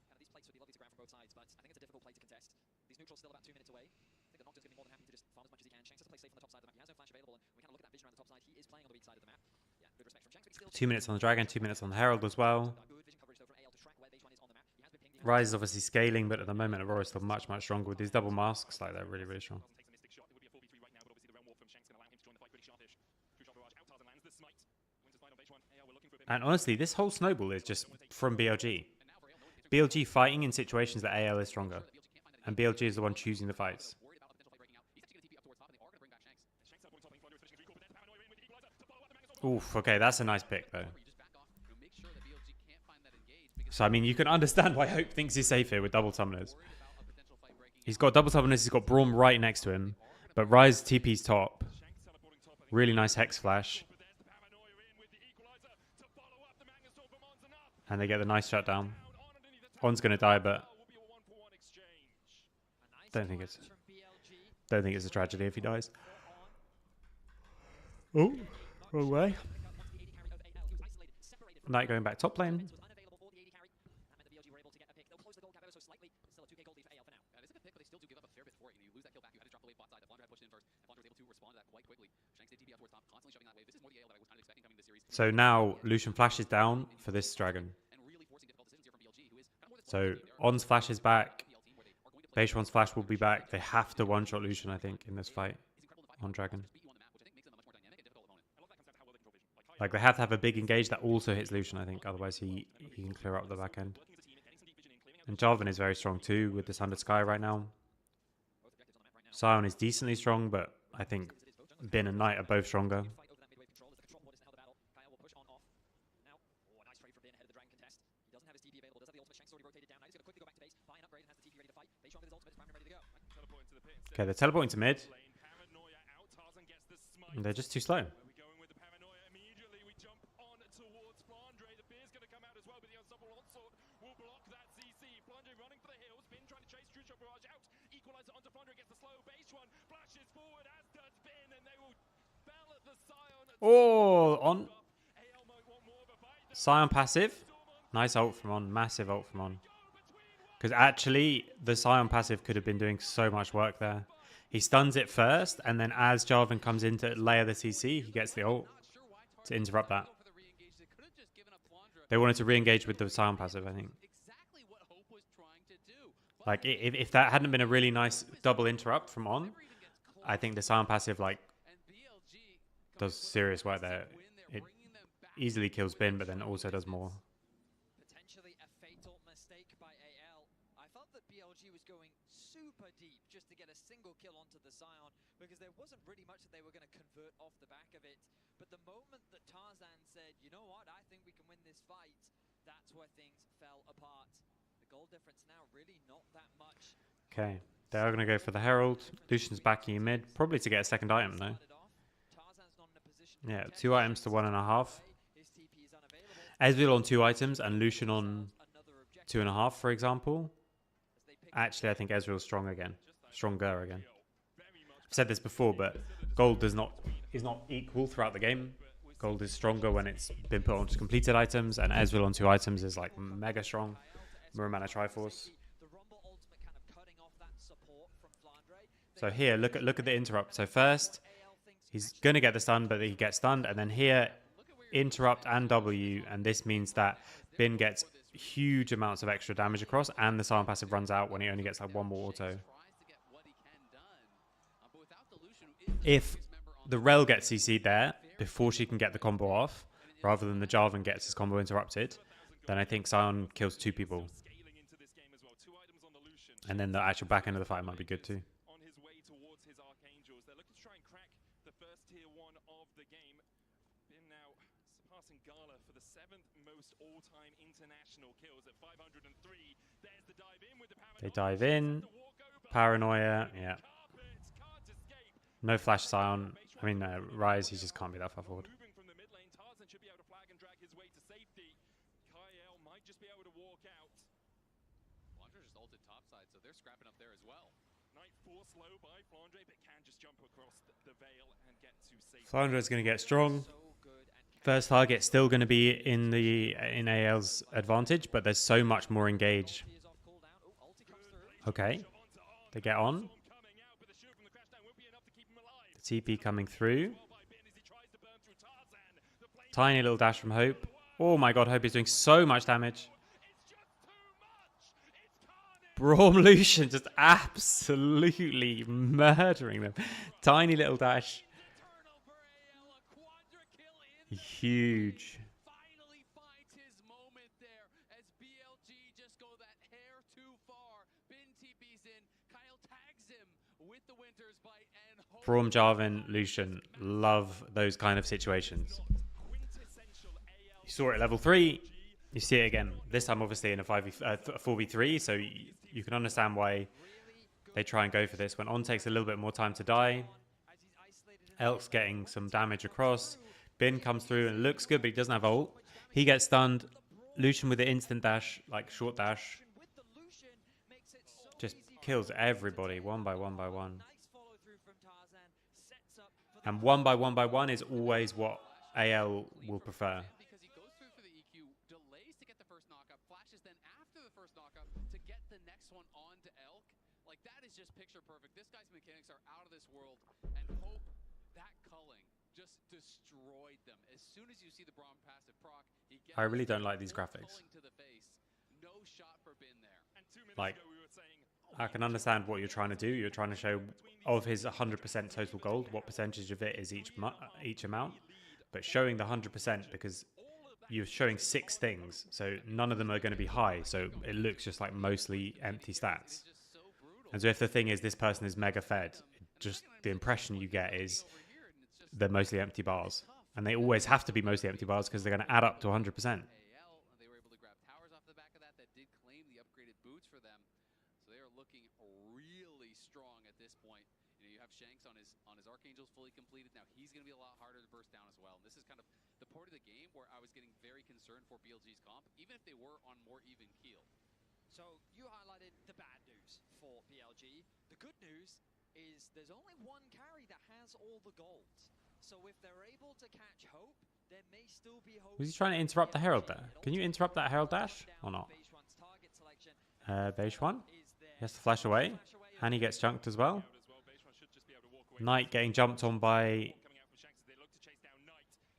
Kind of these plates would be lovely to grab from both sides, but I think it's a difficult play to contest. These neutrals still about 2 minutes away. I think the Nocturne's going to be more than happy to just farm as much as he can. Shanks has to play safe on the top side of the map. He has no flash available, and we kind of look at that vision around the top side. He is playing on the weak side of the map. Yeah, good respect from Shanks, but he's still... 2 minutes on the Dragon, 2 minutes on the Herald as well. Good vision coverage, though, from AL to track where Base 1 is on the map. He has been pinged... Ryze is obviously scaling, but at the moment Aurora's still much, much stronger with these double masks. Like, they're really, really strong. And honestly, this whole snowball is just from BLG. BLG fighting in situations that AL is stronger. and BLG is the one choosing the fights. Worried about a potential fight breaking out. He's actually going to TP up towards top, and they are going to bring back Shanks. Shanks up on top, Flunder is finishing his recall, but then Paranoia in with the equalizer to follow up the Magnus over. Oof, okay, that's a nice pick though. You just back off. Make sure that BLG can't find that engage because So I mean, you can understand why Hope thinks he's safe here with double summoners. worried about a potential fight breaking He's got double summoners, he's got Braum right next to him, but Rise TP's top. Shanks teleporting top, I think. Really nice Hex Flash, But there's the Paranoia in with the equalizer to follow up the Magnus over from On's enough. and they get the nice shutdown. On underneath the On's gonna die, but will be a 1-for-1 exchange. don't think it's a tragedy if he dies. Oh, wrong way. Knight going back top lane. It is a good pick, but they still do give up a fair bit for it. You lose that kill back. You had to drop the wave bot side. The Flandre had pushed in first, and Flandre was able to respond to that quite quickly. Shanks did TP out towards top, constantly shoving that wave. This is more the AL that I was kind of expecting coming this series. So now Lucian flashes down for this dragon. And really forcing difficult decisions here from BLG, who is kind of more So On's flash is back. Beishwan's flash will be back. They have to one-shot Lucian, I think, in this fight on dragon. Like they have to have a big engage that also hits Lucian, I think. Otherwise he can clear up the back end. And Jarvan is very strong too with this under Sky right now. Sion is decently strong, but I think Bin and Knight are both stronger. Okay, they're teleporting to mid. And they're just too slow. We're going with the Paranoia immediately. We jump on towards Flandre. The Beer's going to come out as well, but the Unstoppable Onslaught will block that CC. Flandre running for the hills. Bin trying to chase True Shot Barrage out. Equalizer onto Flandre, gets the slow base one. Flashes forward, as does Bin, and they will bell at the Sion. Oh, on AL might want more of a fight. Sion passive. Nice ult from On. Massive ult from On. Because actually, the Sion passive could have been doing so much work there. He stuns it first, and then as Jarvan comes in to layer the CC, he gets the ult to interrupt that. They wanted to re-engage with the Sion passive, I think. Exactly what Hope was trying to do. Like, if that hadn't been a really nice double interrupt from On, I think the Sion passive, like, And BLG does serious work there. It easily kills Bin, but then also does more. Potentially a fatal mistake by AL. I felt that BLG was going super deep just to get a single kill onto the Sion because there wasn't really much that they were going to convert off the back of it. But the moment that Tarzan said, you know what, I think we can win this fight, that's where things fell apart. The goal difference now really not that much. Okay, they are going to go for the Herald. Lucian's backing in mid, probably to get a second item, though. Tarzan's not in a position Yeah, to 2 items to 1.5. his TP is unavailable. Ezreal on 2 items and Lucian on Another objective 2.5, for example. as they pick Actually, I think Ezreal's strong again. Stronger again. I've said this before, but gold is not equal throughout the game. Gold is stronger when it's been put onto completed items, and Ezreal on 2 items is like mega strong. Muramana Triforce. the Rumble ultimate kind of cutting off that support from Flandre. So here, look at the interrupt. So first, he's gonna get the stun, but he gets stunned, and then here, interrupt and W, and this means that Bin gets huge amounts of extra damage across, and the Sion passive runs out when he only gets like 1 more auto. If the Rel gets CC'd there before she can get the combo off, rather than the Jarvan gets his combo interrupted, then I think Sion kills 2 people. And then the actual back end of the fight might be good too. On his way towards his Archangels. They're looking to try and crack the first tier 1 of the game. Bin now surpassing Gala for the 7th most all-time international kills at 503. There's the dive in with the Paranoia. They dive in. Paranoia, yeah. No flash Sion. I mean, Rise, he just can't be that far forward. Moving from the mid lane, Tarzan should be able to flag and drag his way to safety. Kyle might just be able to walk out. Flandre just ulted topside, so they're scrapping up there as well. Knight forced slow by Flandre, but can just jump across the veil and get to safety. Flandre's going to get strong. So good and First target still going to be in AL's advantage, but there's so much more engage. he is off cooldown. Oh, ulti comes through. Okay, they get on. Coming out, but the shield from the crash down won't be enough to keep him alive. The TP coming through. Well by Bin as he tries to burn through Tarzan. The flame Tiny little dash from Hope. Oh my god, Hope is doing so much damage. it's just too much. It's carnage. Braum Lucian just absolutely murdering them. Tiny little dash. Turnover AL, a quadra kill in the Huge. finally finds his moment there as BLG just go that hair too far. Bin TP's in, Braum, Jarvan, Lucian love those kind of situations. You saw it at level 3. You see it again. This time, obviously, in a 4v3. So you can understand why they try and go for this. When On takes a little bit more time to die, Elk's getting some damage across. Bin comes through and looks good, but he doesn't have ult. He gets stunned. Lucian with the instant dash, like short dash, just kills everybody one by one by one. And one by one is always what AL will prefer. Because he goes through for the EQ, delays to get the first knockup, flashes then after the first knockup to get the next one on to Elk. Like, that is just picture perfect. This guy's mechanics are out of this world, and Hope, that culling just destroyed them. As soon as you see the Braum passive proc, he gets I really don't like these graphics. to the face. No shot for Bin there. And 2 minutes Like, ago we were saying, I can understand what you're trying to do. You're trying to show of his 100% total gold, what percentage of it is each amount. But showing the 100% because you're showing 6 things, so none of them are going to be high. So it looks just like mostly empty stats. And so if the thing is this person is mega fed, just the impression you get is they're mostly empty bars. And they always have to be mostly empty bars because they're going to add up to 100%. AL, they were able to grab towers off the back of that did claim the upgraded boots for them. So they are looking really strong at this point. You know, you have Shanks on his Archangels fully completed. Now he's going to be a lot harder to burst down as well. And this is kind of the part of the game where I was getting very concerned for BLG's comp, even if they were on more even keel. So you highlighted the bad news for BLG. The good news is there's only one carry that has all the golds. So if they're able to catch Hope, there may still be hope. Was he trying to interrupt the Herald there? Can you interrupt that Herald dash or not? Beige one. He has to flash away. And he gets chunked as well. Knight getting jumped on by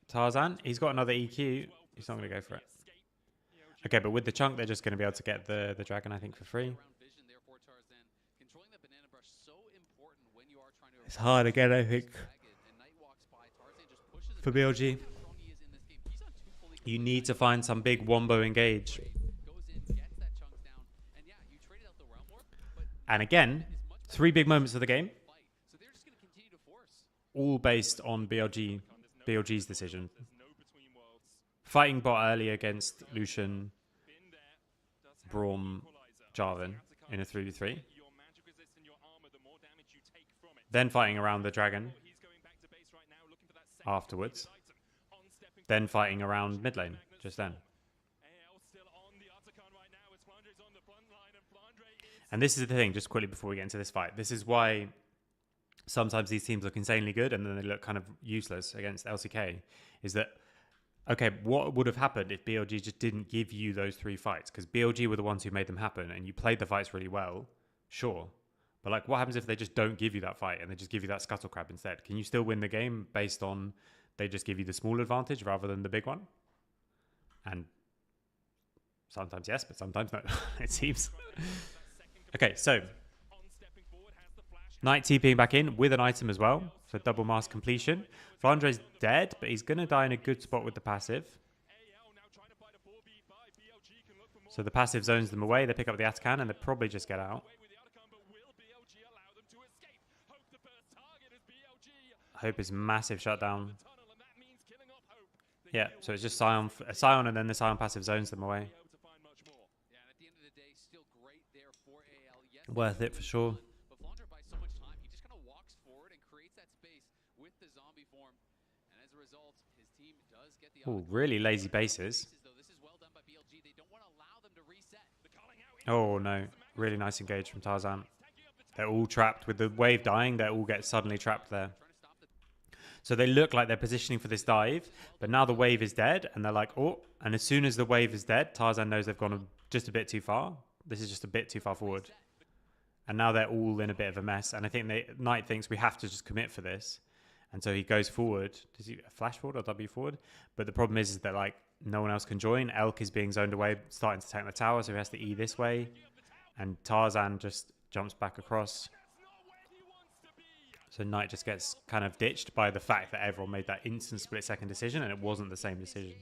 Tarzan. He's got another EQ. He's not going to go for it. Okay, but with the chunk, they're just going to be able to get the dragon, I think, for free. It's hard again, I think, for BLG. You need to find some big wombo engage. And again, 3 big moments of the game, all based on BLG's decision. Fighting bot early against Lucian, Braum, Jarvan in a 3v3. Then fighting around the dragon afterwards. Then fighting around mid lane just then. And this is the thing, just quickly before we get into this fight. This is why sometimes these teams look insanely good and then they look kind of useless against LCK. Is that, okay, what would have happened if BLG just didn't give you those 3 fights? Because BLG were the ones who made them happen and you played the fights really well, sure. But like, what happens if they just don't give you that fight and they just give you that scuttle crab instead? Can you still win the game based on they just give you the small advantage rather than the big one? And sometimes yes, but sometimes no, it seems. Okay, so Knight TPing back in with an item as well. So double mask completion. Flandre's dead, but he's going to die in a good spot with the passive. So the passive zones them away. They pick up the Atakan and they probably just get out. Hope is massive shutdown. Yeah, so it's just Sion and then the Sion passive zones them away. Worth it for sure. But Flandre buys so much time, he just kind of walks forward and creates that space with the zombie form. And as a result, his team does get the Oh, really lazy bases. This is well done by BLG. They don't want to allow them to reset. Oh no, really nice engage from Tarzan. They're all trapped with the wave dying. They all get suddenly trapped there. So they look like they're positioning for this dive, but now the wave is dead and they're like, oh, and as soon as the wave is dead, Tarzan knows they've gone just a bit too far. This is just a bit too far forward. And now they're all in a bit of a mess. And I think Knight thinks we have to just commit for this. And so he goes forward. Does he flash forward or W forward? But the problem is that like no one else can join. Elk is being zoned away, starting to tank the tower, so he has to E this way. And Tarzan just jumps back across. So Knight just gets kind of ditched by the fact that everyone made that instant split-second decision and it wasn't the same decision.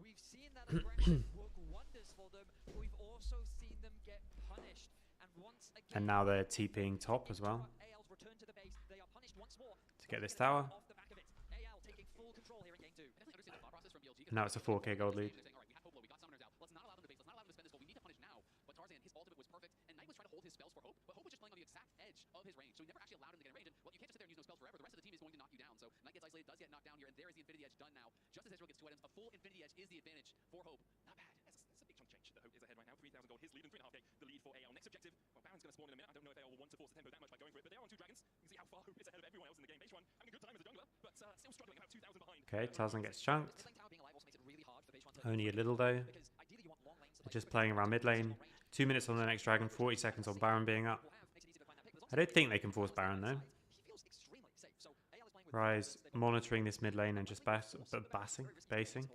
We've seen that aggression work wonders for them, but we've also seen them get punished. And once And now they're TPing top as well AL's return to the base. They are punished once more. to get this tower. Off the back of it. AL taking full control here in game 2. I definitely understand the thought process from BLG. And now it's a 4K gold lead. They're saying, all right, we have Hope low, we got summoners out. Let's not allow them to base. Let's not allow them to spend this gold. We need to punish now. But Tarzan, his ultimate was perfect, and Knight was trying to hold his spells for Hope, but Hope was just playing on the exact edge of his range, so he never actually allowed him to get in range. And well, you can't just sit there and use no spells forever. The rest of the team is going to knock you down. So Knight gets isolated, does get knocked down here, and there is the Infinity Edge done now. Just as Ezreal gets 2 items, a full Infinity Edge is the advantage for Hope. Not bad. That's a big chunk of change. The Hope is ahead right now. 3,000 gold. His lead in 3.5k. The lead for AL. Next objective. Well, Baron's going to spawn in a minute. I don't know if AL will want to force the tempo that much by going for it, but they are on 2 dragons. You can see how far Hope is ahead of everyone else in the game. Base 1 having a good time as a jungler, but still struggling about 2,000 behind. Okay, Tarzan gets chunked. Mid lane tower being alive also makes it really hard for Base 1 to Only a little though. because ideally you want long lanes They're just playing around mid lane. 2 minutes on the next dragon, 40 seconds on Baron being up. I don't think they can force Baron though. Rise monitoring this mid lane and just basing.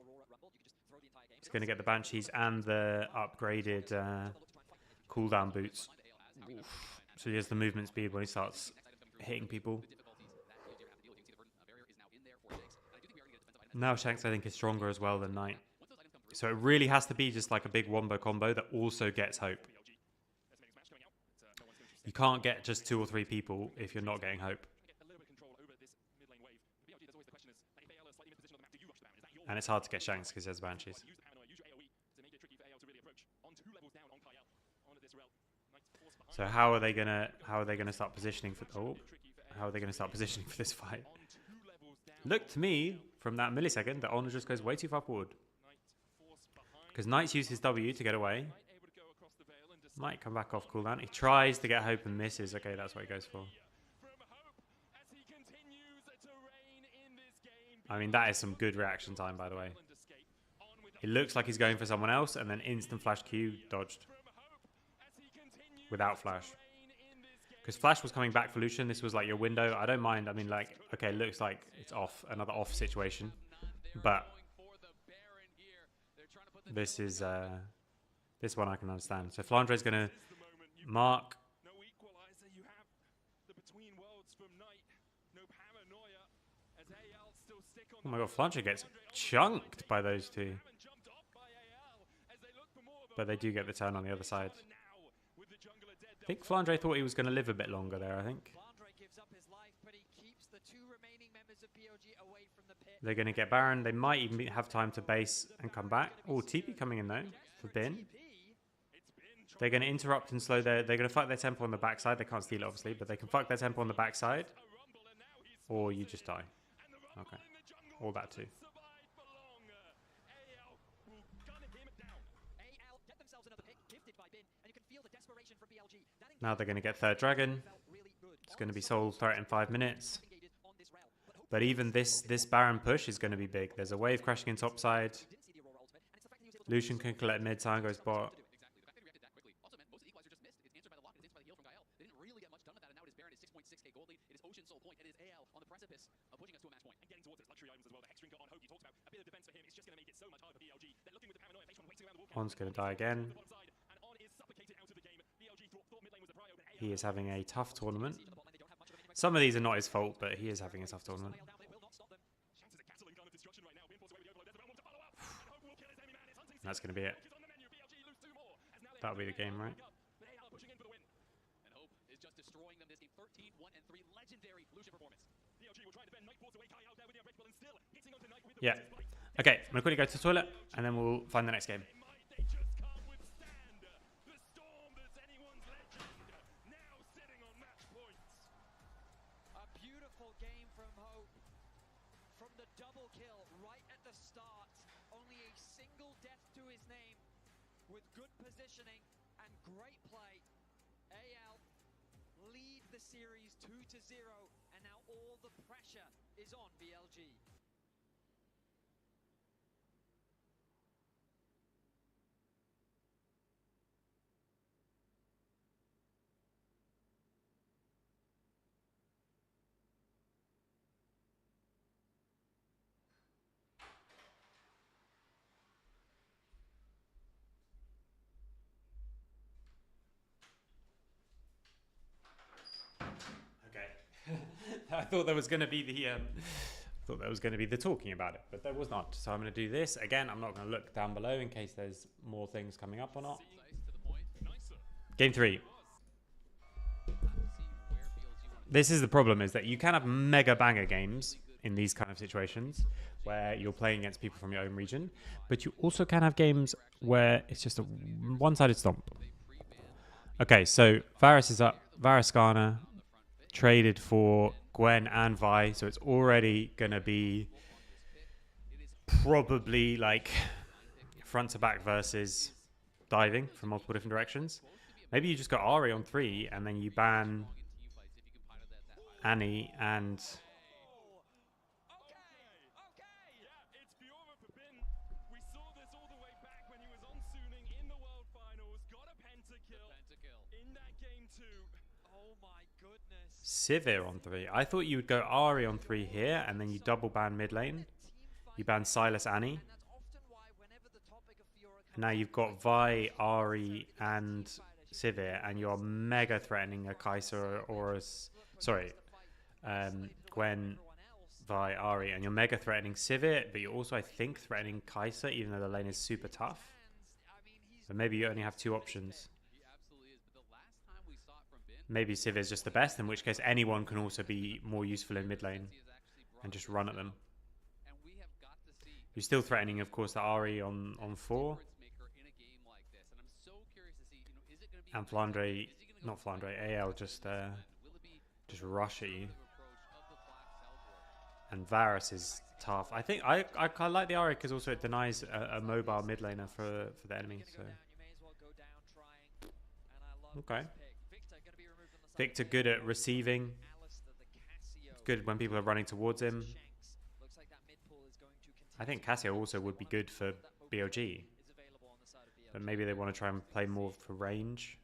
He's going to get the Banshees and the upgraded cooldown boots. Oof. So he has the movement speed when he starts hitting people. Now Shanks I think is stronger as well than Knight. So it really has to be just like a big wombo combo that also gets Hope. You can't get just 2 or 3 people if you're not getting Hope. And it's hard to get Shanks because there's Banshees. So how are they gonna start positioning for how are they gonna start positioning for this fight? Looked to me from that millisecond that Honor just goes way too far forward. Because Knight's used his W to get away. Might come back off cooldown. He tries to get Hope and misses. Okay, that's what he goes for. I mean, that is some good reaction time, by the way. It looks like he's going for someone else, and then instant flash Q dodged. Without flash. Because flash was coming back for Lucian. This was like your window. I don't mind. I mean, like, okay, it looks like it's off. Another off situation. But this is... this one I can understand. So Flandre's going to mark. Oh my god, Flandre gets chunked by those 2. But they do get the turn on the other side. I think Flandre thought he was going to live a bit longer there, I think. They're going to get Baron. They might even have time to base and come back. Oh, TP coming in though for Bin. They're going to interrupt and slow they're going to fuck their tempo on the backside. They can't steal it, obviously, but they can fuck their tempo on the backside. Or you just die. Okay. Or that too. Now they're going to get 3rd dragon. It's going to be sold threat in 5 minutes. But even this Baron push is going to be big. There's a wave crashing in top side. Lucian can collect mid, Sion goes bot. On's going to die again. He is having a tough tournament. Some of these are not his fault, but he is having a tough tournament. That's going to be it. That'll be the game, right? Yeah. Okay, I'm going to quickly go to the toilet, and then we'll find the next game. A beautiful game from Hope. From the double kill right at the start. Only a single death to his name. With good positioning and great play. AL lead the series 2-0. And now all the pressure is on BLG. I thought there was going to be the talking about it, but there was not. So I'm going to do this again. I'm not going to look down below in case there's more things coming up or not. Game 3. This is the problem, is that you can have mega banger games in these kind of situations where you're playing against people from your own region, but you also can have games where it's just a one-sided stomp. Okay, so Varus is up. Varuscana traded for Gwen and Vi, so it's already going to be probably like front to back versus diving from multiple different directions. Maybe you just got Ari on 3 and then you ban Annie and... Yeah, it's Fiora for Bin. We saw this all the way back when he was on Suning in the World Finals. Got a pentakill in that game too. Oh my goodness. Sivir on 3. I thought you would go Ari on 3 here and then you double ban mid lane. You ban Silas Annie. And that's often why whenever the topic of Fiora And now you've got Vi, Ari, and Sivir, and you're mega threatening a Kai'Sa or a... Sorry, Gwen, Vi, Ari, and you're mega threatening Sivir, but you're also, I think, threatening Kai'Sa, even though the lane is super tough. But maybe you only have 2 options. Maybe Sivir is just the best, in which case anyone can also be more useful in mid lane and just run at them. You're still threatening, of course, the Ari on 4. And Flandre, not Flandre, AL just rush at you. And Varus is tough. I think I like the Ari because also it denies a mobile mid laner for the enemy. So okay. Victor good at receiving. Good when people are running towards him. I think Cassio also would be good for BLG. But maybe they want to try and play more for range.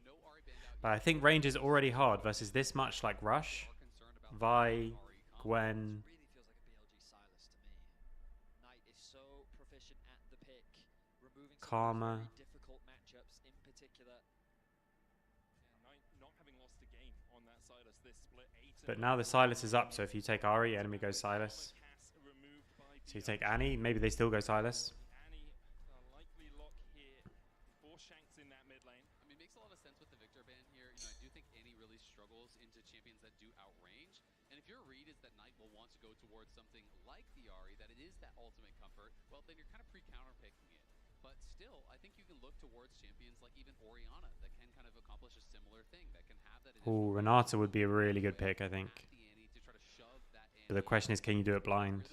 But I think range is already hard versus this much like Rush, Vi, Gwen. Karma. But now the Silas is up, so if you take Ari, enemy goes Silas. So you take Annie, maybe they still go Silas. Makes a lot of sense with the Victor ban here. I do think Annie really struggles into champions that do outrange. And if your read is that Knight will want to go towards something like the Ahri, that it is that ultimate comfort, well, then you're kind of pre-counterpicking it. But still, I think you can look towards champions like even Orianna that can kind of accomplish a similar thing, that can have that... Ooh, Renata would be a really good pick, I think. But the question is, can you do it blind?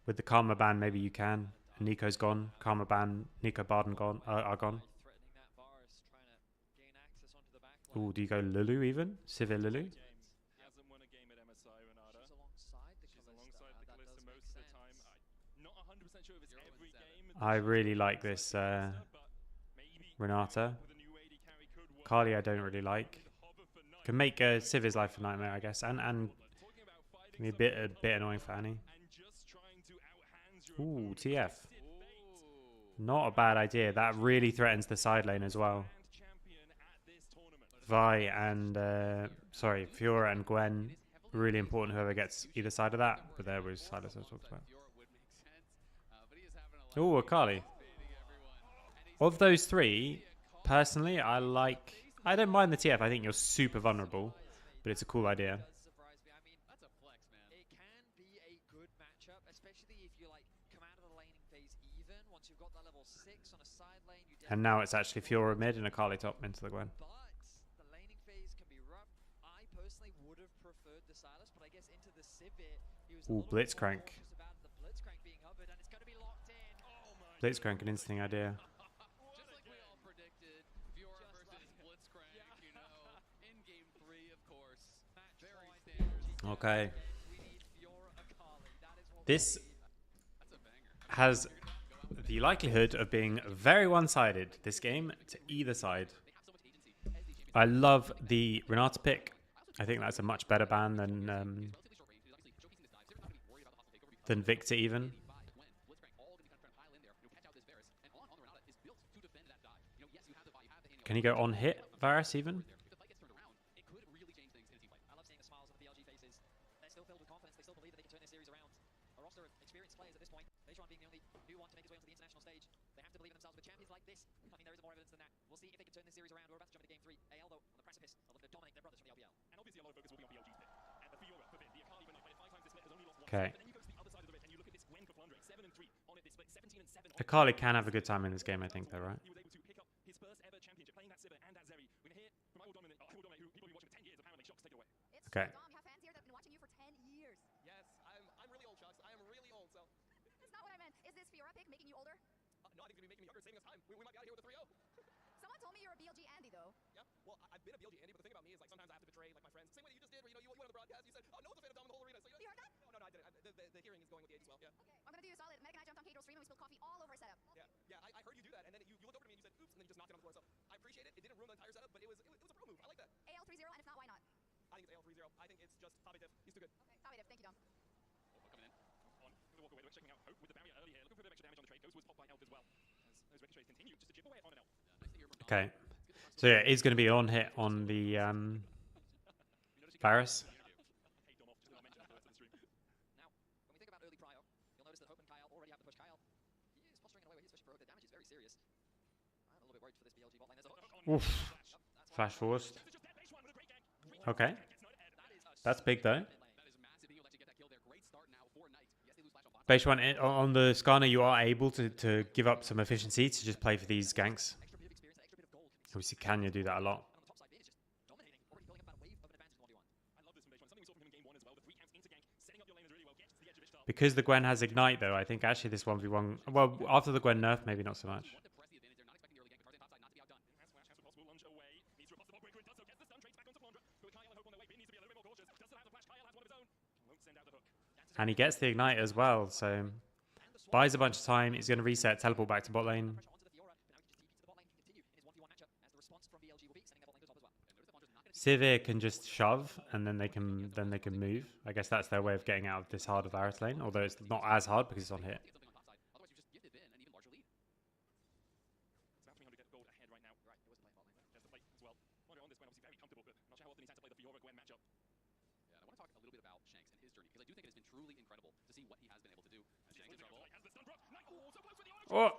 With the Karma ban, maybe you can. Nico's gone. Karma ban, Nico Barden gone, are gone. Ooh, do you go Lulu even? Sivir Lulu? Hasn't won a game at MSI, Renata. She's alongside the Kalista most of the time. I'm not 100% sure if it's every game. I really like this Renata. Kali I don't really like. Can make Sivir's life a nightmare, I guess. And can be a bit annoying for Annie. Ooh, TF. Not a bad idea. That really threatens the side lane as well. Vi and Fiora and Gwen, really important whoever gets either side of that. But there was Silas I was talking about. Oh, Akali. Of those 3, personally, I don't mind the TF. I think you're super vulnerable, but it's a cool idea. It can be a good matchup, especially if you come out of the laning phase even. Once you've got that level 6 on a side lane, you And now it's actually Fiora mid and Akali top into the Gwen. Ooh, Blitzcrank. Blitzcrank, an interesting idea. Just like we all predicted, Fiora versus Blitzcrank, in game 3, of course. Very standard. Okay. This has the likelihood of being very one-sided, this game, to either side. I love the Renata pick. I think that's a much better ban than Victor even. Can he go on hit Varus even? It could really change things in a team fight. I love seeing the smiles on the BLG faces. They're still filled with confidence. They still believe that they can turn this series around. a roster of experienced players at this point. Beishwan being the only new one to make his way onto the international stage. They have to believe in themselves with champions like this. I mean, there is more evidence than that. We'll see if they can turn this series around. We're about to jump into game 3. AL, though, on the precipice of looking to dominate their brothers from the LBL. And obviously a lot of focus will be on BLG's pit. And the Fiora for Vin, the Akali when they played it 5 times this split has only lost 1. Okay. But then you go to the other side of the pit and you look at this win for Flandre, 7-3 on it this split, 17-7 on Akali can have a good time in this game, I think, though, right? He was able to pick up his first ever championship playing that Sivir and that Zeri. We're going to hear from I Will Dominate, who people have been watching for 10 years apparently. Shocks, take it away. It's Okay. true, Dom. You have fans here that have been watching you for 10 years. Yes, I'm really old, Chucks. I am really old, so... That's not what I meant. Is this Fiora pick making you older? no, I think it's going to be making me younger, saving us time. We might be out of here with a 3-0. Someone told me you're a BLG Andy, though. Yeah, well, I've been a BLG Andy, but the thing about me is, like, sometimes I have to betray, like, my friends. Same way that you just did, where, you went on the broadcast, you said, oh, no one's a fan of Dom in the whole arena. So You heard that? No, I didn't. The hearing is going with the age as well, yeah. Okay, I'm gonna do you a solid. Medic and I jumped on Pedro's stream and we spilled coffee all over his setup. Yeah, I heard you do that, and then you looked over to me and you said, oops, and then you just knocked it on the floor. So I appreciate it. It didn't ruin the entire setup, but it was a pro move. I like that. AL 3-0, and if not, why not? I think it's AL 3-0. I think it's just Fabi Tiff. He's too good. Okay, Tommy Div, thank you, Dom. Coming in on the walk away. We're checking out Hope with the barrier early here, looking for a bit of extra damage on the trade. Goes was popped by Elf as well. As those ricochets continue just to chip away at on and out. Okay. So yeah, it's going to be on hit on the virus. Now, when we think about early prio, you'll notice that Hope and Kyle already have to push Kyle. He is posturing in a way where he's fishing for Hope. The damage is very serious. I'm a little bit worried for this BLG bot lane. There's a hook. Oof. Flash forced. Okay. That's big, though. Beishwan, on the Skarner, you are able to give up some efficiency to just play for these ganks. Obviously, Kanya do that a lot. Because the Gwen has Ignite, though, I think actually this 1v1... Well, after the Gwen nerf, maybe not so much. And he gets the Ignite as well, so... Buys a bunch of time, he's going to reset, teleport back to bot lane. Sivir can just shove, and then they can move. I guess that's their way of getting out of this hard of Varus lane, although it's not as hard because it's on hit. Oh!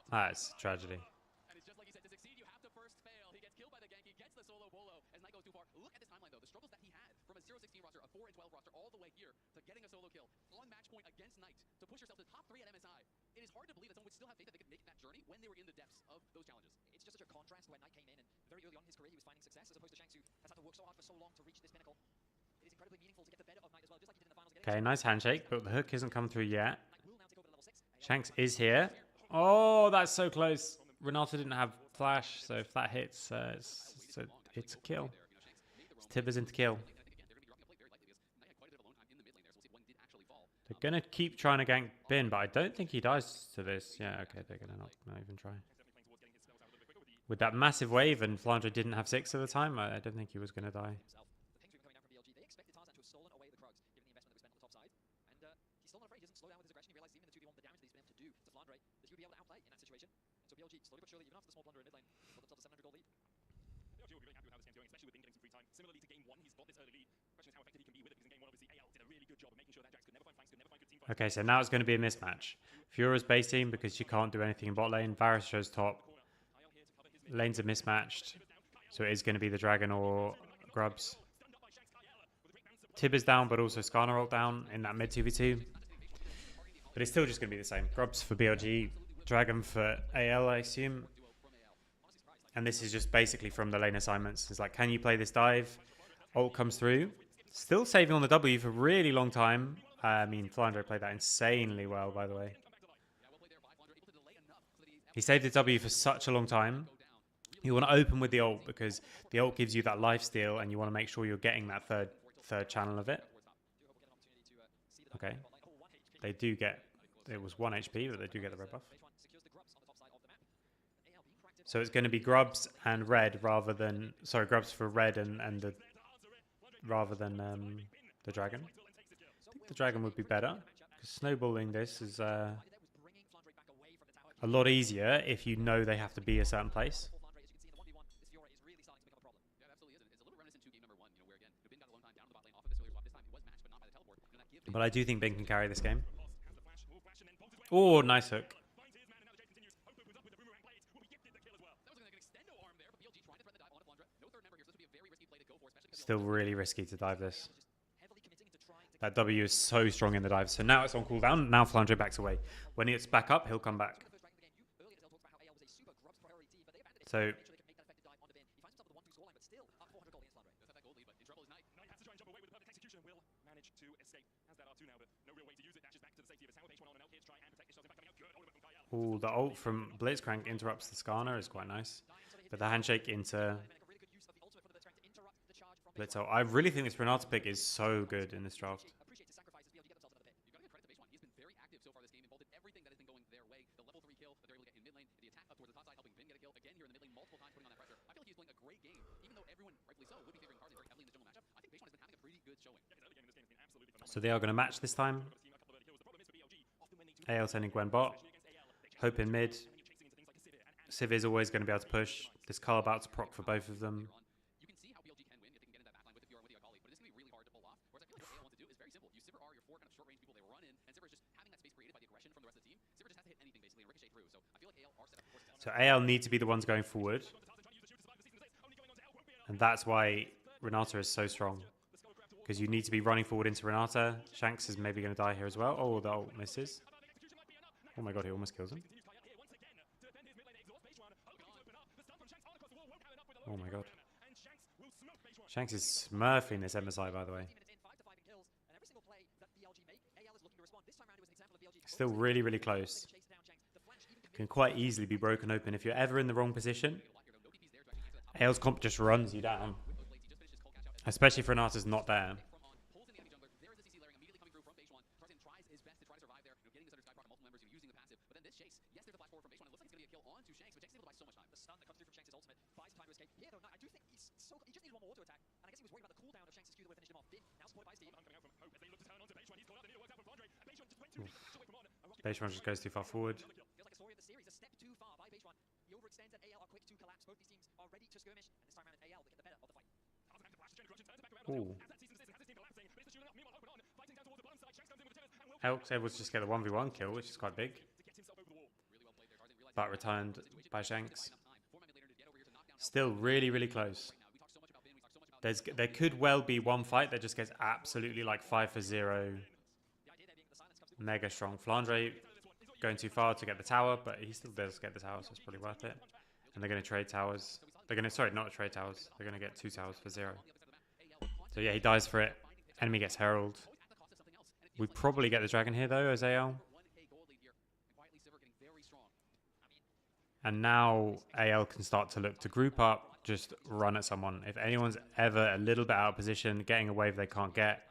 That's tragedy. And it's just like you said, to succeed, you have to first fail. He gets killed by the gank, he gets the solo bolo, as Knight goes too far. Look at this timeline, though. The struggles that he had from a 0-16 roster, a 4-12 roster, all the way here to getting a solo kill on match point against Knight to push yourself to top 3 at MSI. It is hard to believe that someone would still have faith that they could make that journey when they were in the depths of those challenges. It's just such a contrast when Knight came in and very early on in his career he was finding success, as opposed to Shanks, who has had to work so hard for so long to reach this pinnacle. It is incredibly meaningful to get the better of Knight as well, just like he did in the finals. Okay, nice handshake, but the hook isn't come through yet. Knight will now take over the level 6. Shanks is here. Oh, that's so close. Renata didn't have flash, so if that hits, it's a kill. Tibbers into kill. They're going to keep trying to gank Bin, but I don't think he dies to this. Yeah, okay, they're going to not even try. With that massive wave, and Flandre didn't have 6 at the time, I don't think he was going to die. The pings coming down from BLG, they expected Tarzan to have stolen away the Krugs, given the investment that was spent on the top side. And he's still not afraid, he doesn't slow down with his aggression. He realizes even the 2v1, the damage that he's been able to do to Flandre, that he would be able to outplay in that situation. And so BLG, slowly but surely, even after the small blunder in mid lane, built themselves a 700 gold lead. BLG will be really happy with how this game's going, especially with Bing getting some free time. Similarly to game 1, he's got this early lead. Question is how effective he can be with it, because in game 1, obviously, AL did a really good job of making sure that Jax could never find flanks, could never find good team fights. Okay, so now it's going to be a mismatch. Fiora's basing because she can't do anything in bot lane. Varus shows top. Lanes are mismatched. So it is going to be the Dragon or Grubs. Tib is down, but also Skarner ult down in that mid 2v2. But it's still just going to be the same. Grubs for BLG, Dragon for AL, I assume. And this is just basically from the lane assignments. It's like, can you play this dive? Ult comes through. Still saving on the W for a really long time. I mean, Flandre played that insanely well, by the way. He saved the W for such a long time. You want to open with the ult because the ult gives you that lifesteal, and you want to make sure you're getting that third channel of it. Okay. They do get... It was 1 HP, but they do get the red buff. So it's going to be Grubs and Red rather than... Sorry, Grubs for Red and the... Rather than the Dragon. I think the Dragon would be better, because snowballing this is a lot easier if you know they have to be a certain place. But I do think Bing can carry this game. Oh, nice hook. Still really risky to dive this. That W is so strong in the dive. So now it's on cooldown. Now Flandre backs away. When it's back up, he'll come back. So ooh, the ult from Blitzcrank interrupts the Skarner is quite nice. But the handshake into Blitzo. I really think this Renata pick is so good in this draft. So they are going to match this time. AL sending Gwen bot. Hope in mid. Civ is always going to be able to push. This Carl about to proc for both of them. You can see how BLG can win if they can get in that backline with the VR with the Akali, but it's going to be really hard to pull off. Whereas I feel like what AL wants to do is very simple. You Sivir are your four kind of short range people they run in, and Sivir is just having that space created by the aggression from the rest of the team. Sivir just has to hit anything basically and ricochet through. So I feel like AL are set up for success. So AL need to be the ones going forward. And that's why Renata is so strong. Because you need to be running forward into Renata. Shanks is maybe going to die here as well. Oh, the ult misses. Oh my god, he almost kills him. Oh my god. Shanks is smurfing this MSI, by the way. Still really, really close. Can quite easily be broken open if you're ever in the wrong position. AL's comp just runs you down. Especially if Renata's not there. Beishwan just goes too far forward. Ooh. Elk's able to just get the 1v1 kill, which is quite big. But returned by Shanks. Still really, really close. There could well be one fight that just gets absolutely like 5-0. Mega strong. Flandre going too far to get the tower, but he still does get the tower, so it's probably worth it. And they're going to trade towers. They're going to, sorry, not trade towers. They're going to get 2 towers for 0. So yeah, he dies for it. Enemy gets Herald. We probably get the dragon here though, as AL. And now AL can start to look to group up, just run at someone. If anyone's ever a little bit out of position, getting a wave they can't get,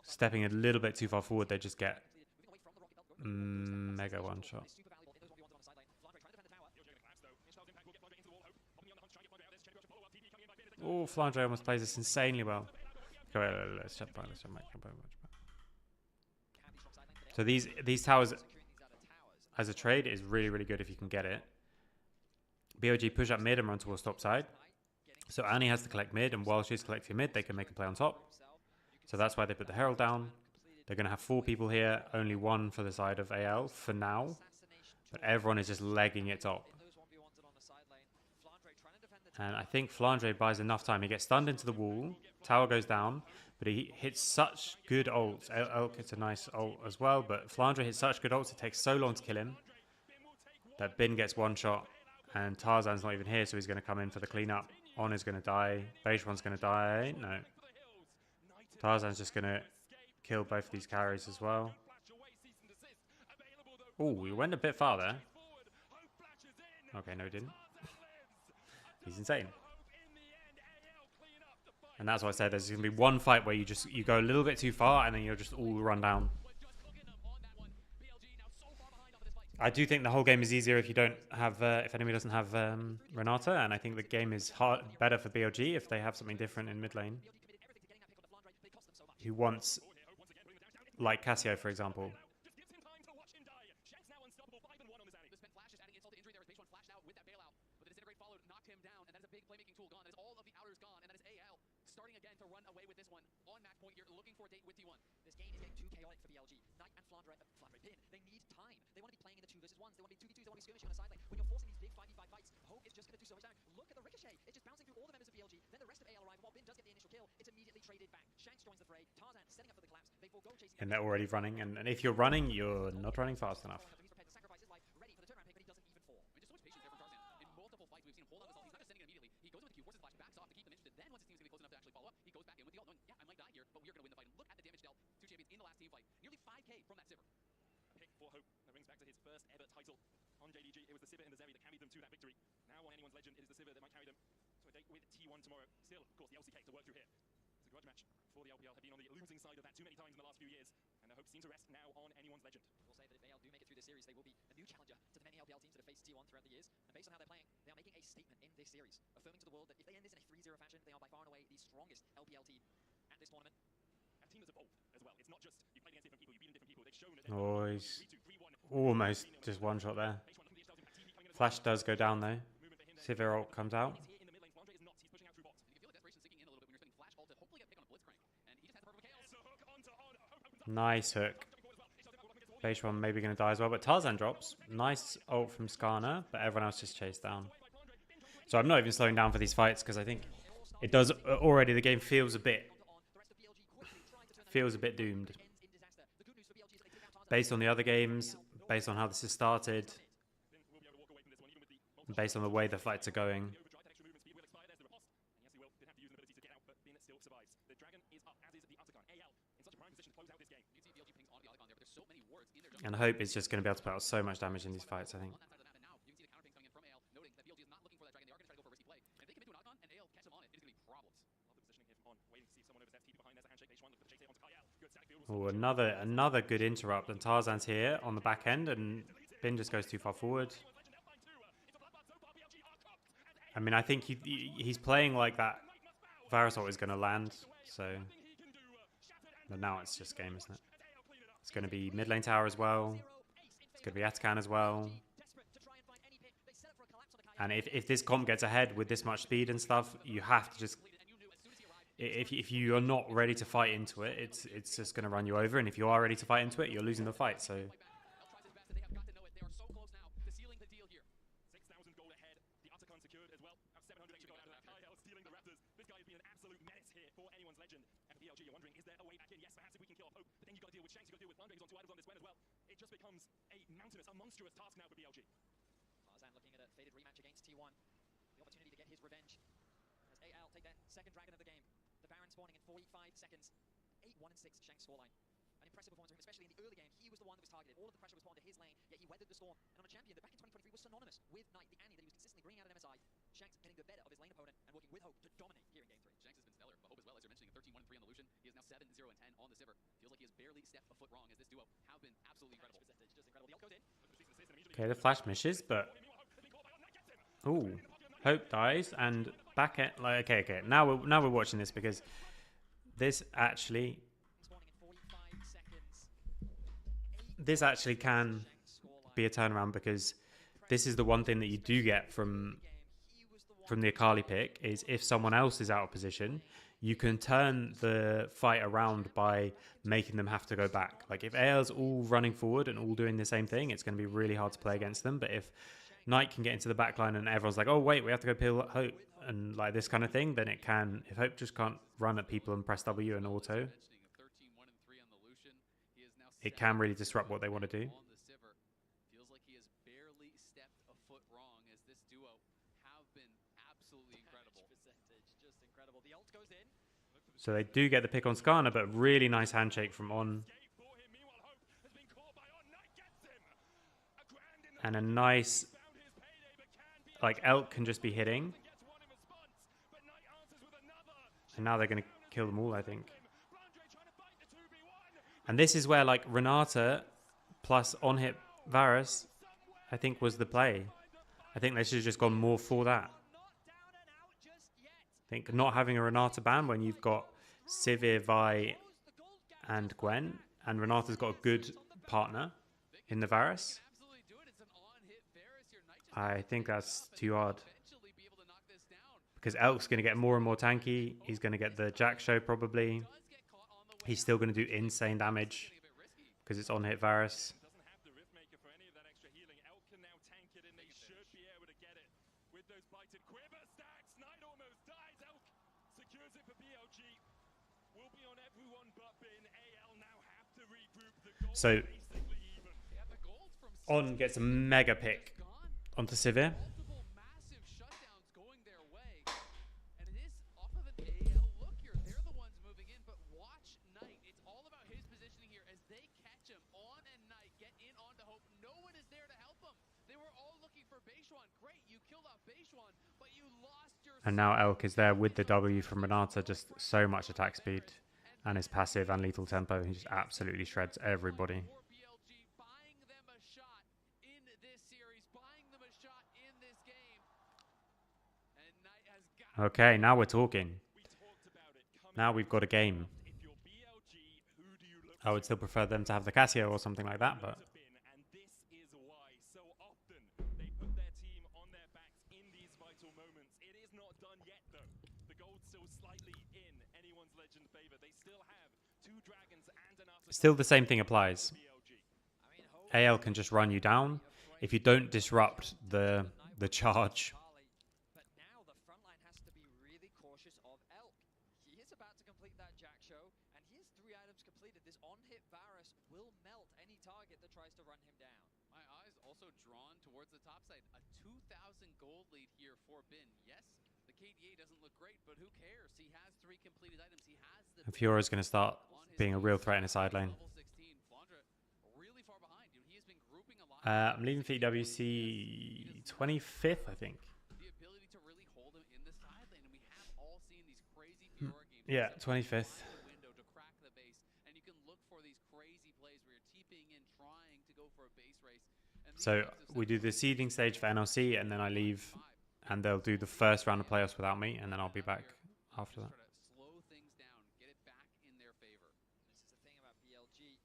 stepping a little bit too far forward, they just get mega one shot. Oh, Flandre almost plays this insanely well. Okay, let's check back. So these towers as a trade is really, really good if you can get it. BLG push up mid and run towards top side. So Annie has to collect mid, and while she's collecting mid, they can make a play on top. So that's why they put the Herald down. They're going to have 4 people here, only 1 for the side of AL for now. But everyone is just legging it top. And I think Flandre buys enough time. He gets stunned into the wall. Tower goes down. But he hits such good ults. Elk hits a nice ult as well. But Flandre hits such good ults. It takes so long to kill him. That Bin gets 1 shot. And Tarzan's not even here. So he's going to come in for the cleanup. On is going to die. Beige-one's going to die. No. Tarzan's just going to kill both of these carries as well. Oh, we went a bit far there. Okay, no, he didn't. He's insane. And that's why I said there's going to be one fight where you go a little bit too far and then you'll just all run down. I do think the whole game is easier if you don't have, if enemy doesn't have Renata, and I think the game is better for BLG if they have something different in mid lane. Who wants, like Cassio, for example. for a date with T1. This game is getting too chaotic for BLG. Knight and Flandre Pin, they need time. They want to be playing in the 2 versus 1s. They want to be 2v2s. They want to be skirmishing on the side lane. When you're forcing these big 5v5 fights, Hope is just going to do so much damage. Look at the ricochet. It's just bouncing through all the members of BLG. Then the rest of AL arrive. While Bin does get the initial kill, it's immediately traded back. Shanks joins the fray. Tarzan setting up for the collapse. They forego chasing. And they're already running. And if you're running, you're not running fast enough. He's prepared to sacrifice his life, ready for the turnaround pick, but he doesn't even fall. I mean, just so much patience there from Tarzan. In multiple fights, we've seen him hold out his ult. He's not just sending it immediately. He goes in with the Q, forces flash, backs off to keep them interested. Then once his team's going to be close enough to actually follow up, he goes back in with the ult, knowing, yeah, I might die here, but we're going to win the fight. And look at the damage dealt. 2 champions in the last team fight. Nearly 5k from that Sivir. A pick for Hope that brings back to his first ever title on JDG. It was the Sivir and the Zevi that carried them to that victory. Now on anyone's legend, it is the Sivir that might carry them to a date with T1 tomorrow. Still, of course, the LCK to work through here. It's a grudge match for the LPL. Have been on the losing side of that too many times in the last few years, and the hopes seem to rest now on anyone's legend. We'll say that if AL do make it through this series, they will be a new challenger to the many LPL teams that have faced T1 throughout the years. And based on how they're playing, they are making a statement in this series, affirming to the world that if they end this in a 3-0 fashion, they are by far and away the strongest LPL team at this tournament. A team that's evolved as well. It's not just you played against different people, you've beaten different people. They've shown that Oh, he's almost just one shot there. Flash does go down though. Sivir ult comes out. He's here in the mid lane. Flandre is not. He's pushing out through bot. You can feel the desperation sinking in a little bit when you're spending flash ult to hopefully get a pick on a blitzcrank. And he just has the perfect KO. So hook onto on. Hope opens up. Nice hook. Base one maybe going to die as well, but Tarzan drops. Nice ult from Skarner, but everyone else just chased down. So I'm not even slowing down for these fights because I think it does already. The game feels a bit doomed. Based on the other games, based on how this has started, based on the way the fights are going. And Hope is just going to be able to put out so much damage in these fights, I think. Oh, another good interrupt, and Tarzan's here on the back end, and Bin just goes too far forward. I mean, I think he's playing like that. Varus ult is going to land, so. But now it's just game, isn't it? It's going to be mid lane tower as well. It's going to be Atakan as well. And if this comp gets ahead with this much speed and stuff, you have to just. If you are not ready to fight into it, it's just going to run you over. And if you are ready to fight into it, you're losing the fight. So. 6,000 gold ahead. The Atakan secured as well. 700 extra gold out of that. Kyle stealing the Raptors. This guy has been an absolute menace here for anyone's legend. And for BLG, you're wondering, is there a way back in? Yes, perhaps if we can kill off Hope. But then you've got to deal with Shanks, you've got to deal with Flandre, who's on 2 items on this Gwen as well. It just becomes a mountainous, a monstrous task now for BLG. Tarzan looking at a faded rematch against T1. The opportunity to get his revenge. As AL take their second dragon of the game. The Baron spawning in 45 seconds. 8-1-6 Shanks scoreline. An impressive performance from him, especially in the early game. He was the one that was targeted. All of the pressure was put onto his lane, yet he weathered the storm. And on a champion that back in 2023 was synonymous with Knight, the Annie that he was consistently bringing out at MSI. Shanks getting the better of his lane opponent and working with Hope to dominate here in Game 3. Shanks has been stellar, but Hope as well, as you're mentioning, 13-1-3 on the Lucian. He is now 7-0-10 on the Sivir. Feels like he has barely stepped a foot wrong as this duo have been absolutely incredible. Just incredible. The ult goes in. Okay, the flash misses, but. Ooh. Hope dies and back at like okay. Now we're watching this because this actually can be a turnaround because this is the one thing that you do get from the Akali pick is if someone else is out of position, you can turn the fight around by making them have to go back. Like if AL's all running forward and all doing the same thing, it's going to be really hard to play against them. But if Knight can get into the back line and everyone's like, oh wait, we have to go peel Hope and like this kind of thing, then it can, if Hope just can't run at people and press W and auto, it can really disrupt what they want to do. Feels like he has barely stepped a foot wrong as this duo have been absolutely incredible. Just incredible. The ult goes in. So they do get the pick on Skarner, but really nice handshake from On. And a nice, like Elk can just be hitting. And now they're going to kill them all, I think. And this is where like Renata plus on hit Varus, I think was the play. I think they should have just gone more for that. I think not having a Renata ban when you've got Sivir, Vi and Gwen, and Renata's got a good partner in the Varus. I think that's too hard. Because Elk's going to get more and more tanky. He's going to get the Jack show probably. He's still going to do insane damage because it's on hit Varus. Doesn't have the Riftmaker for any of that extra healing. Elk can now tank it, and they should be able to get it with those blighted quiver stacks. Knight almost dies. Elk secures it for BLG. Will be on everyone but Bin. AL now have to regroup. The goal So basically even. Yeah, the gold's from On gets a mega pick gone. onto Sivir. Multiple massive shutdowns going their way. And it is off of an AL look here. They're the ones moving in, but watch Knight. It's all about his positioning here as they catch him on and Knight get in onto Hope. No one is there to help him. They were all looking for Beishuan. Great, you killed off Beishuan, but you lost your... And now Elk is there with the W from Renata. Just so much attack speed and his passive and lethal tempo. He just absolutely shreds everybody. For BLG, buying them a shot in this series, buying them a shot in this game. And Knight has got... Okay, now we're talking. We talked about it coming. Now we've got a game. If you're BLG, who do you look I would still prefer them to have the Casio or something like that, but to Bin? And this is why so often they put their team on their backs in these vital moments. It is not done yet, though. The gold's still slightly in anyone's legend favor. They still have 2 dragons and an after. still the same thing applies. BLG. I mean, Hope AL can just run you down if you don't disrupt the charge. Charlie, but now the front line has to be really cautious of Elk. He is about to complete that Jack show, and he has 3 items completed. This on-hit Varus will melt any target that tries to run him down. My eyes also drawn towards the top side. A 2,000 gold lead here for Bin. Yes, the KDA doesn't look great, but who cares? He has 3 completed items. He has the... And Fiora's going to start being a real threat in the side lane. Level 16. Flandre really far behind. You know, he has been grouping a lot. I'm leaving for EWC 25th, I think. The ability to really hold him in the side lane, and we have all seen these crazy Fiora games. Yeah, Sometimes 25th. find the window to crack the base, and you can look for these crazy plays where you're TPing in, trying to go for a base race. And these So types of we do the seeding stage for NLC, and then I leave, and they'll do the first round of playoffs without me, and then I'll be back after that. Try to slow things down, get it back in their favor. This is the thing about BLG.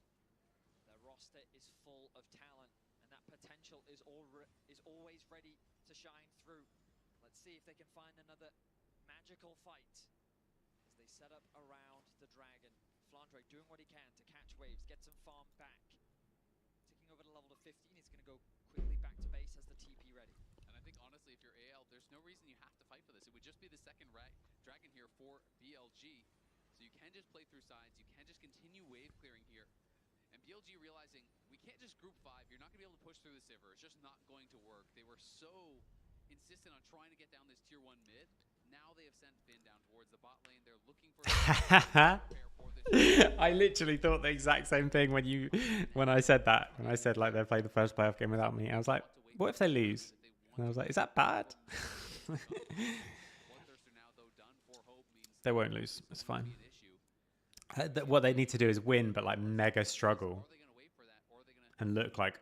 Their roster is full of talent, and that potential is always ready to shine through. Let's see if they can find another magical fight as they set up around the dragon. Flandre doing what he can to catch waves, get some farm back. Ticking over to level of 15, he's going to go quickly back to base as the TP ready. And I think honestly, if you're AL, there's no reason you have to fight for this. It would just be the second dragon here for BLG. So you can just play through sides. You can just continue wave clearing here. And BLG realizing we can't just group 5. You're not going to be able to push through the Sivir. It's just not going to work. They were so insistent on trying to get down this tier 1 mid. Now they have sent Bin down towards the bot lane. They're looking for... I literally thought the exact same thing when I said that. When I said like they played the first playoff game without me, I was like, what if they lose? And I was like, is that bad? They won't lose. It's fine. What they need to do is win, but like mega struggle and look like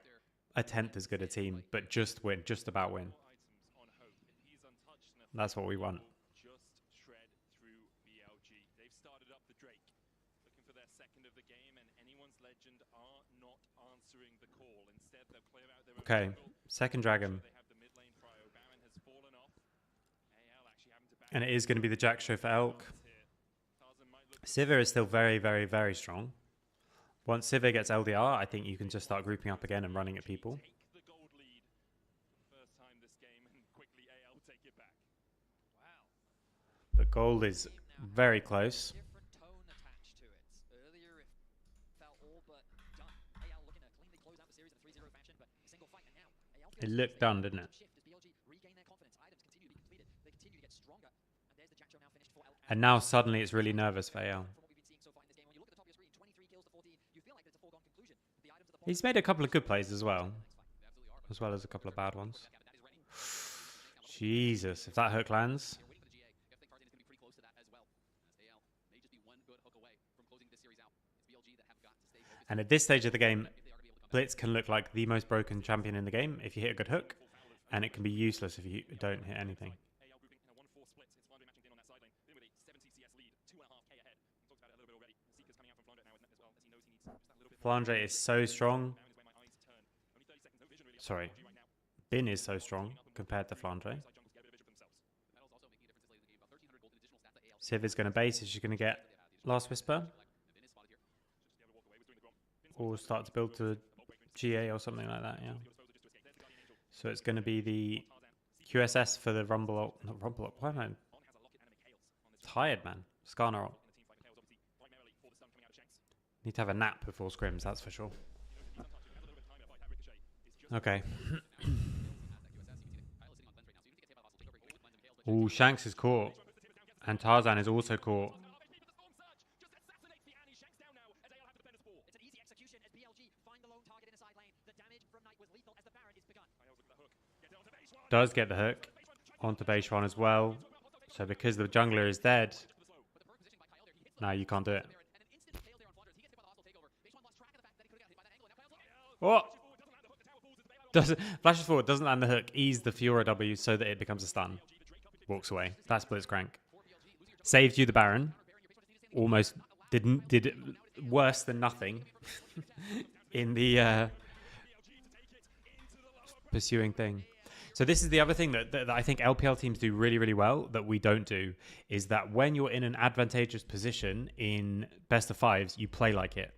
a 10th as good a team, but just win, just about win. Items on Hope, and he's untouched. And That's what we want. just shred through BLG. They've started up the Drake, looking for their second of the game, and anyone's legend are not answering the call. Instead, they'll play out their own Okay, jungle. second dragon. They have the mid lane prio. Baron has fallen off. AL actually having to back And it is going to be the Jack show for Elk. here. Tarzan might look Sivir is still very, very, very strong. Once Sivir gets LDR, I think you can just start grouping up again and running at people. take the gold lead for the first time this game, and quickly AL take it back. Wow. But gold is very close. Different tone attached to it. Earlier it felt all but done. AL looking to cleanly close out the series in a 3-0 fashion, but a single fight, and now AL It looked done, didn't it? shift as BLG regain their confidence. Items continue to be completed. They continue to get stronger. And there's the Jack show now finished for AL. And now suddenly it's really nervous for AL. From what we've been seeing so far in this game, when you look at the top of your screen, 23 kills to 14, you feel like it's a foregone conclusion. The items at the He's made a couple of good plays as well, They absolutely are, but as well as a couple of bad ones. that is ready. Jesus, if that hook lands. You're waiting for the GA. You have to think Tarzan is going to be pretty close to that as well. As AL may just be one good hook away from closing this series out. It's BLG that have got to stay focused. And at this stage of the game, If they are going to be able to come Blitz can look like the most broken champion in the game if you hit a good hook, and it can be useless if you don't hit anything. AL grouping in a 1-4 split. It's Flandre matching in on that side lane. Bin with a 70 CS lead, 2.5k ahead. We talked about it a little bit already. Seeker's coming out from Flandre now as well, as he knows he needs just that little bit more. Flandre is so strong. Baron is where my eyes turn. Only 30 seconds, no vision really. Sorry. Right now. Bin is so strong compared to Flandre. Side jungles get a bit of vision for themselves. The metal's also making a difference this late in the game. About 1,300 gold in additional stats to AL. Civ is going to base. She's going to get Last Whisper. Vin is spotted or start to build to GA or something like that. Yeah. So it's going to be the QSS for the Rumble ult. Not Rumble ult. Why am I tired, man? Skarner ult. Need to have a nap before scrims, that's for sure. Okay. Ooh, Shanks is caught. And Tarzan is also caught. It's an easy execution as BLG find the lone target in the side lane. The damage from Knight was lethal as the Baron is begun. Does get the hook onto Beishwan as well. So because the jungler is dead, no, you can't do it. What? Flashes forward, doesn't land the hook, ease the Fiora W so that it becomes a stun. Walks away. That's Blitzcrank. Saved you the Baron. Almost did worse than nothing in the pursuing thing. So this is the other thing that I think LPL teams do really, really well that we don't do, is that when you're in an advantageous position in best of fives, you play like it.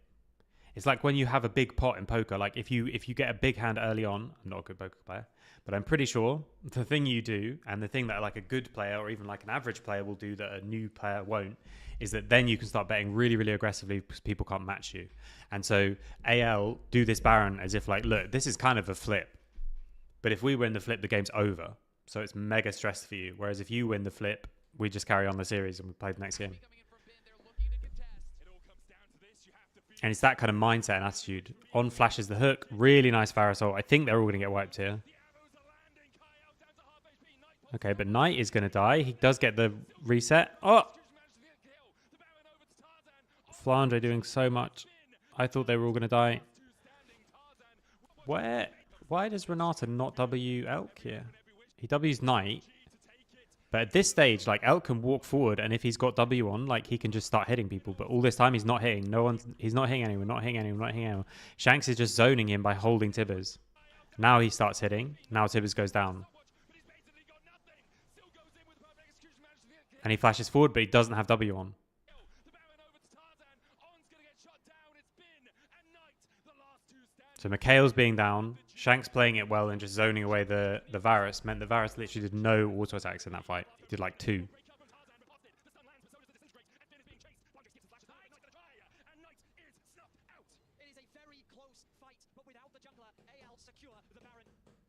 It's like when you have a big pot in poker. Like if you get a big hand early on, I'm not a good poker player, but I'm pretty sure the thing you do and the thing that like a good player or even like an average player will do that a new player won't, is that then you can start betting really, really aggressively because people can't match you. And so AL do this Baron as if like, look, this is kind of a flip. But if we win the flip, the game's over. So it's mega stress for you. Whereas if you win the flip, we just carry on the series and we play the next game. And it's that kind of mindset and attitude. On flashes the hook. Really nice Varus ult. I think they're all going to get wiped here. Okay, but Knight is going to die. He does get the reset. Oh! Flandre doing so much. I thought they were all going to die. Where? Why does Renata not W Elk here? He W's Knight. But at this stage, like, Elk can walk forward, and if he's got W on, like, he can just start hitting people. But all this time, he's not hitting. He's not hitting anyone, not hitting anyone, not hitting anyone. Shanks is just zoning him by holding Tibbers. Now he starts hitting. Now Tibbers goes down. And he flashes forward, but he doesn't have W on. So Mikhail's being down. Shanks playing it well and just zoning away the Varus meant the Varus literally did no auto attacks in that fight. He did like 2. It is a very close fight, but without the jungler, AL secure the Baron.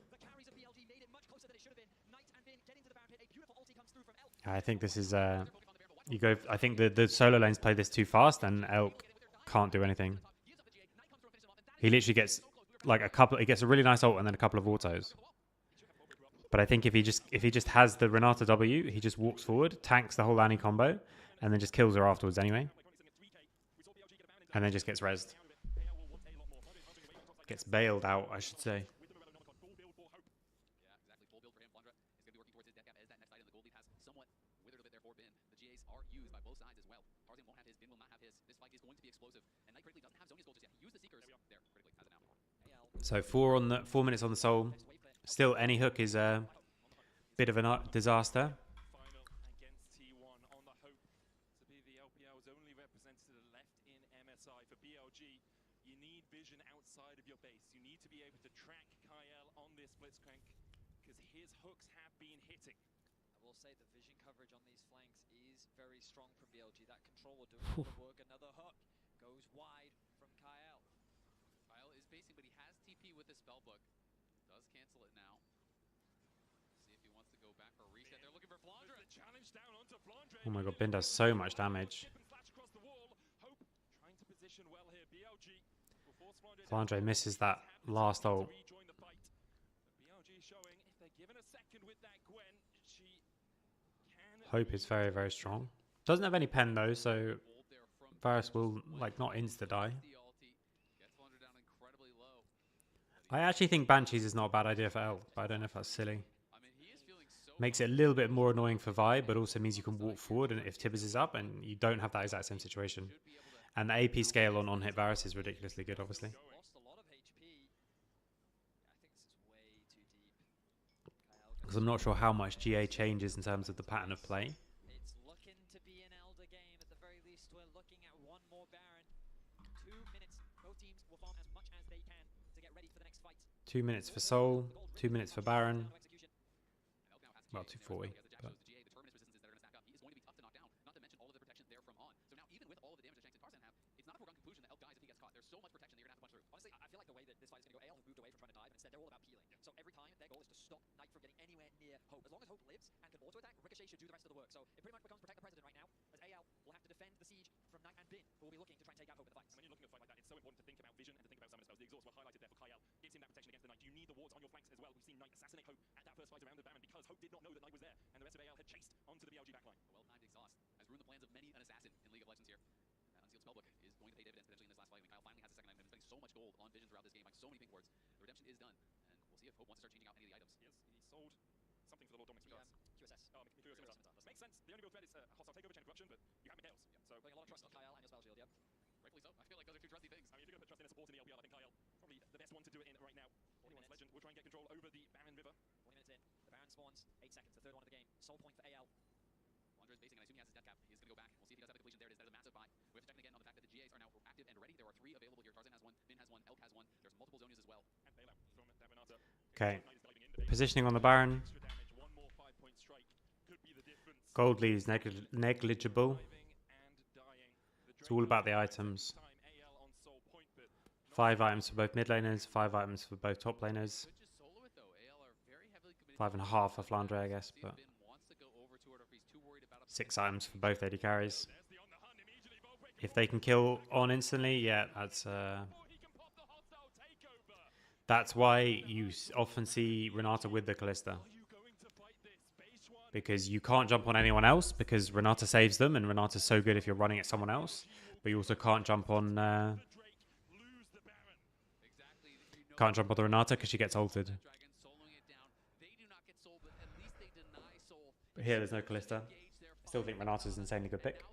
The carries of BLG made it much closer than it should have been. Knight and Bin getting to the Baron pit. A beautiful ulti comes through from Elk. I think this is you go. I think the solo lanes play this too fast, and Elk can't do anything. He literally gets like a couple. He gets a really nice ult and then a couple of autos. But I think if he just has the Renata W, he just walks forward, tanks the whole Annie combo, and then just kills her afterwards anyway. And then just gets rezzed. Gets bailed out, I should say. So 4 minutes on the soul. Still, any hook is a bit of a disaster. Against T1 on the hope to be the LPL's only representative left in MSI. For BLG, you need vision outside of your base. You need to be able to track Kyle on this Blitzcrank because his hooks have been hitting. I will say the vision coverage on these flanks is very strong from BLG. That controller doing all the work. Another hook goes wide from Kyle. Kyle is basing, but he has TP with the spellbook. Does cancel it now. See if he wants to go back for a reset. They're looking for Flandre. Oh my god, Bin does so much damage. Flandre misses that last ult. Hope is very, very strong. Doesn't have any pen though, so Varus will like not insta-die. I actually think Banshees is not a bad idea for Elk, but I don't know if that's silly. Makes it a little bit more annoying for Vi, but also means you can walk forward and if Tibbers is up and you don't have that exact same situation. And the AP scale on hit Varus is ridiculously good, obviously. Lost a lot of HP. I think this is way too deep. Because I'm not sure how much GA changes in terms of the pattern of play. It's looking to be an Elder game. At the very least, we're looking at one more Baron. 2 minutes. Both teams will 2 minutes for Soul, 2 minutes for Baron. Well, 240. But Honestly, I feel like the way that this fight is going to go, AL has moved away from trying to dive, and instead they're all about peeling. So every time, their goal is to stop Knight from getting anywhere near Hope. As long as Hope lives and can auto-attack, Ricochet should do the rest of the work. So it pretty much becomes protect the President right now, as AL will have to defend the siege from Knight and Bin, who will be looking to try and take out Hope in the fights. When you're looking at a fight like that, it's so important to think about vision and to think about summoner spells. The exhausts were highlighted there for Kyle. Gives him that protection against the Knight. You need the wards on your flanks as well. We've seen Knight assassinate Hope at that first fight around the Baron because Hope did not know that Knight was there, and the rest of AL had chased onto the BLG backline. A well-timed exhaust has ruined the plans of many an assassin in League of Legends here. That unsealed spellbook is going to pay dividends potentially in this last fight. When Kyle finally has a second item, and been spending so much gold on Vision throughout this game, buying so many pink wards. The redemption is done, and we'll see if Hope wants to start changing out any of the items. He sold something for the Lord Dominic's regards. QSS. Oh, Mercurial Scimitar. Makes sense. The only real threat is hostile takeover, chain of corruption, but you have Mikael's. So Putting a lot of trust on Kyle and your spell shield, yep. Rightfully so. I feel like those are two trusty things. I mean, if you're going to put trust in a support in the LPL, I think Kyle probably the best one to do it in right now. Anyone's legend will try and get control over the Baron River. 40 minutes in. The Baron spawns. 8 seconds. The third one of the game. Soul point for AL. Wander is basing, and I assume he has his death cap. He is going to go back. We'll see if he does have the completion. There it is. That is a massive buy. We have to check again on the fact that the GAs are now active and ready. There are 3 available here. Tarzan has 1, Bin has 1, Elk has 1. There's multiple Zonias as well. And bailout from that Renata. okay. Positioning on the Baron. Extra damage. One more 5-point strike could be the difference. Gold lead is negligible. It's all about the items. 5 items for both mid laners, 5 items for both top laners. 5.5 for Flandre, I guess, but 6 items for both AD carries. If they can kill on instantly, yeah, that's why you often see Renata with the Callista. Because you can't jump on anyone else, because Renata saves them, and Renata's so good if you're running at someone else. But you also can't jump on the Renata because she gets ulted. But here there's no Callista. I still think Renata's an insanely good pick.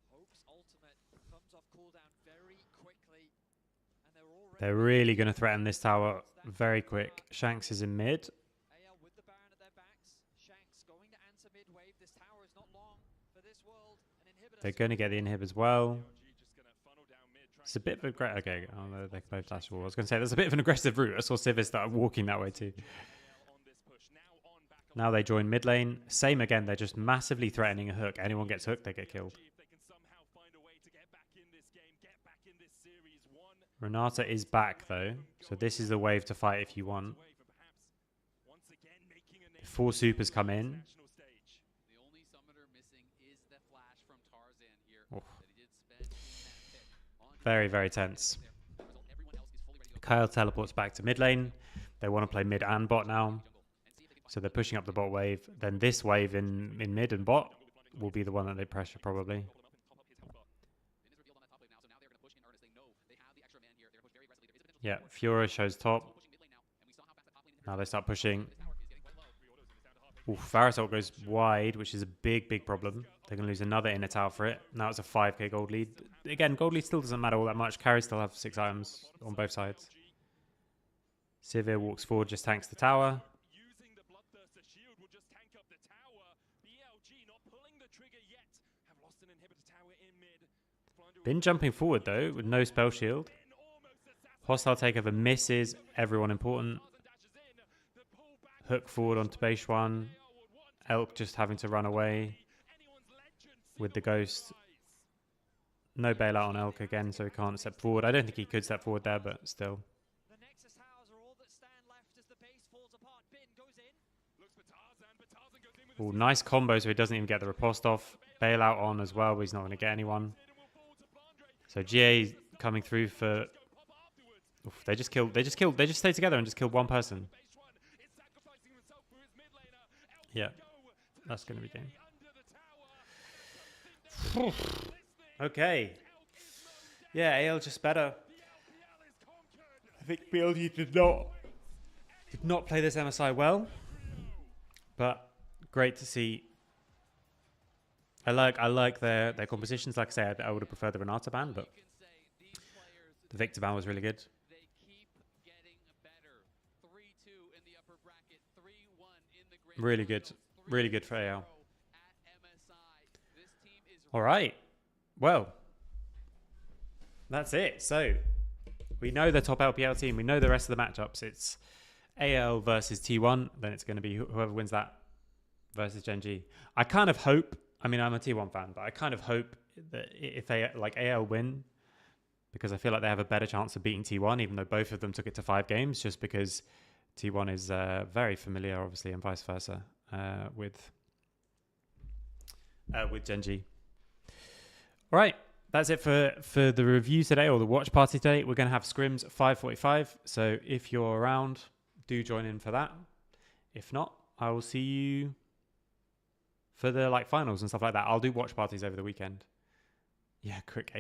Hope's ultimate comes off cooldown very quickly, and they're already They're really going to threaten this tower very quick. Shanks is in mid. AL with the Baron at their backs. Shanks going to answer mid-wave. This tower is not long for this world. An inhibitor. They're going to get the inhib as well. It's a bit of a okay. Oh, no, they can both dash wall. I was going to say there's a bit of an aggressive route. I saw Civis start walking that way too. Now they join mid lane. Same again. They're just massively threatening a hook. Anyone gets hooked, they get killed. Renata is back though, so this is the wave to fight if you want. Before supers come in. The only summoner missing is the flash from Tarzan here. Oh. That he did spend in that pit on Very, very tense. everyone else is fully ready to go. Kyle teleports back to mid lane. They want to play mid and bot now. So they're pushing up the bot wave. Then this wave in mid and bot will be the one that they pressure probably. Yeah, Fiora shows top. Now they start pushing. Oof, Varus goes wide, which is a big, big problem. They're going to lose another inner tower for it. Now it's a 5k gold lead. Again, gold lead still doesn't matter all that much. Carries still have 6 items on both sides. Sivir walks forward, just tanks the tower. Using the Bloodthirster shield will just tank up the tower. BLG not pulling the trigger yet. Have lost an inhibitor tower in mid. Been jumping forward though, with no spell shield. Hostile takeover misses everyone important. Hook forward onto base 1. Elk just having to run away with the ghost. No bailout on Elk again, so he can't step forward. I don't think he could step forward there, but still. The Nexus towers are all that stand left as the base falls apart. Bin goes in. Looks for Tarzan, but Tarzan goes in with Ooh, nice combo, so he doesn't even get the riposte off. Bailout on as well, but he's not going to get anyone. So GA coming through for. Oof, they just stay together and just killed one person. Yeah, that's going to be game. Okay. Yeah, AL just better. I think BLG did not play this MSI well, but great to see. I like their compositions. Like I say, I would have preferred the Renata ban, but the Victor ban was really good. Really good for AL. All right, well, that's it. So We know the top LPL team. We know the rest of the matchups. It's AL versus T1. Then it's going to be whoever wins that versus Gen G. I kind of hope. I mean, I'm a T1 fan, but I kind of hope that if they like AL win, because I feel like they have a better chance of beating T1, even though both of them took it to 5 games, just because T1 is very familiar, obviously, and vice versa with Gen G. All right, that's it for the review today, or the watch party today. We're going to have scrims at 5:45, so if you're around, do join in for that. If not, I will see you for the finals and stuff like that. I'll do watch parties over the weekend. Yeah, quick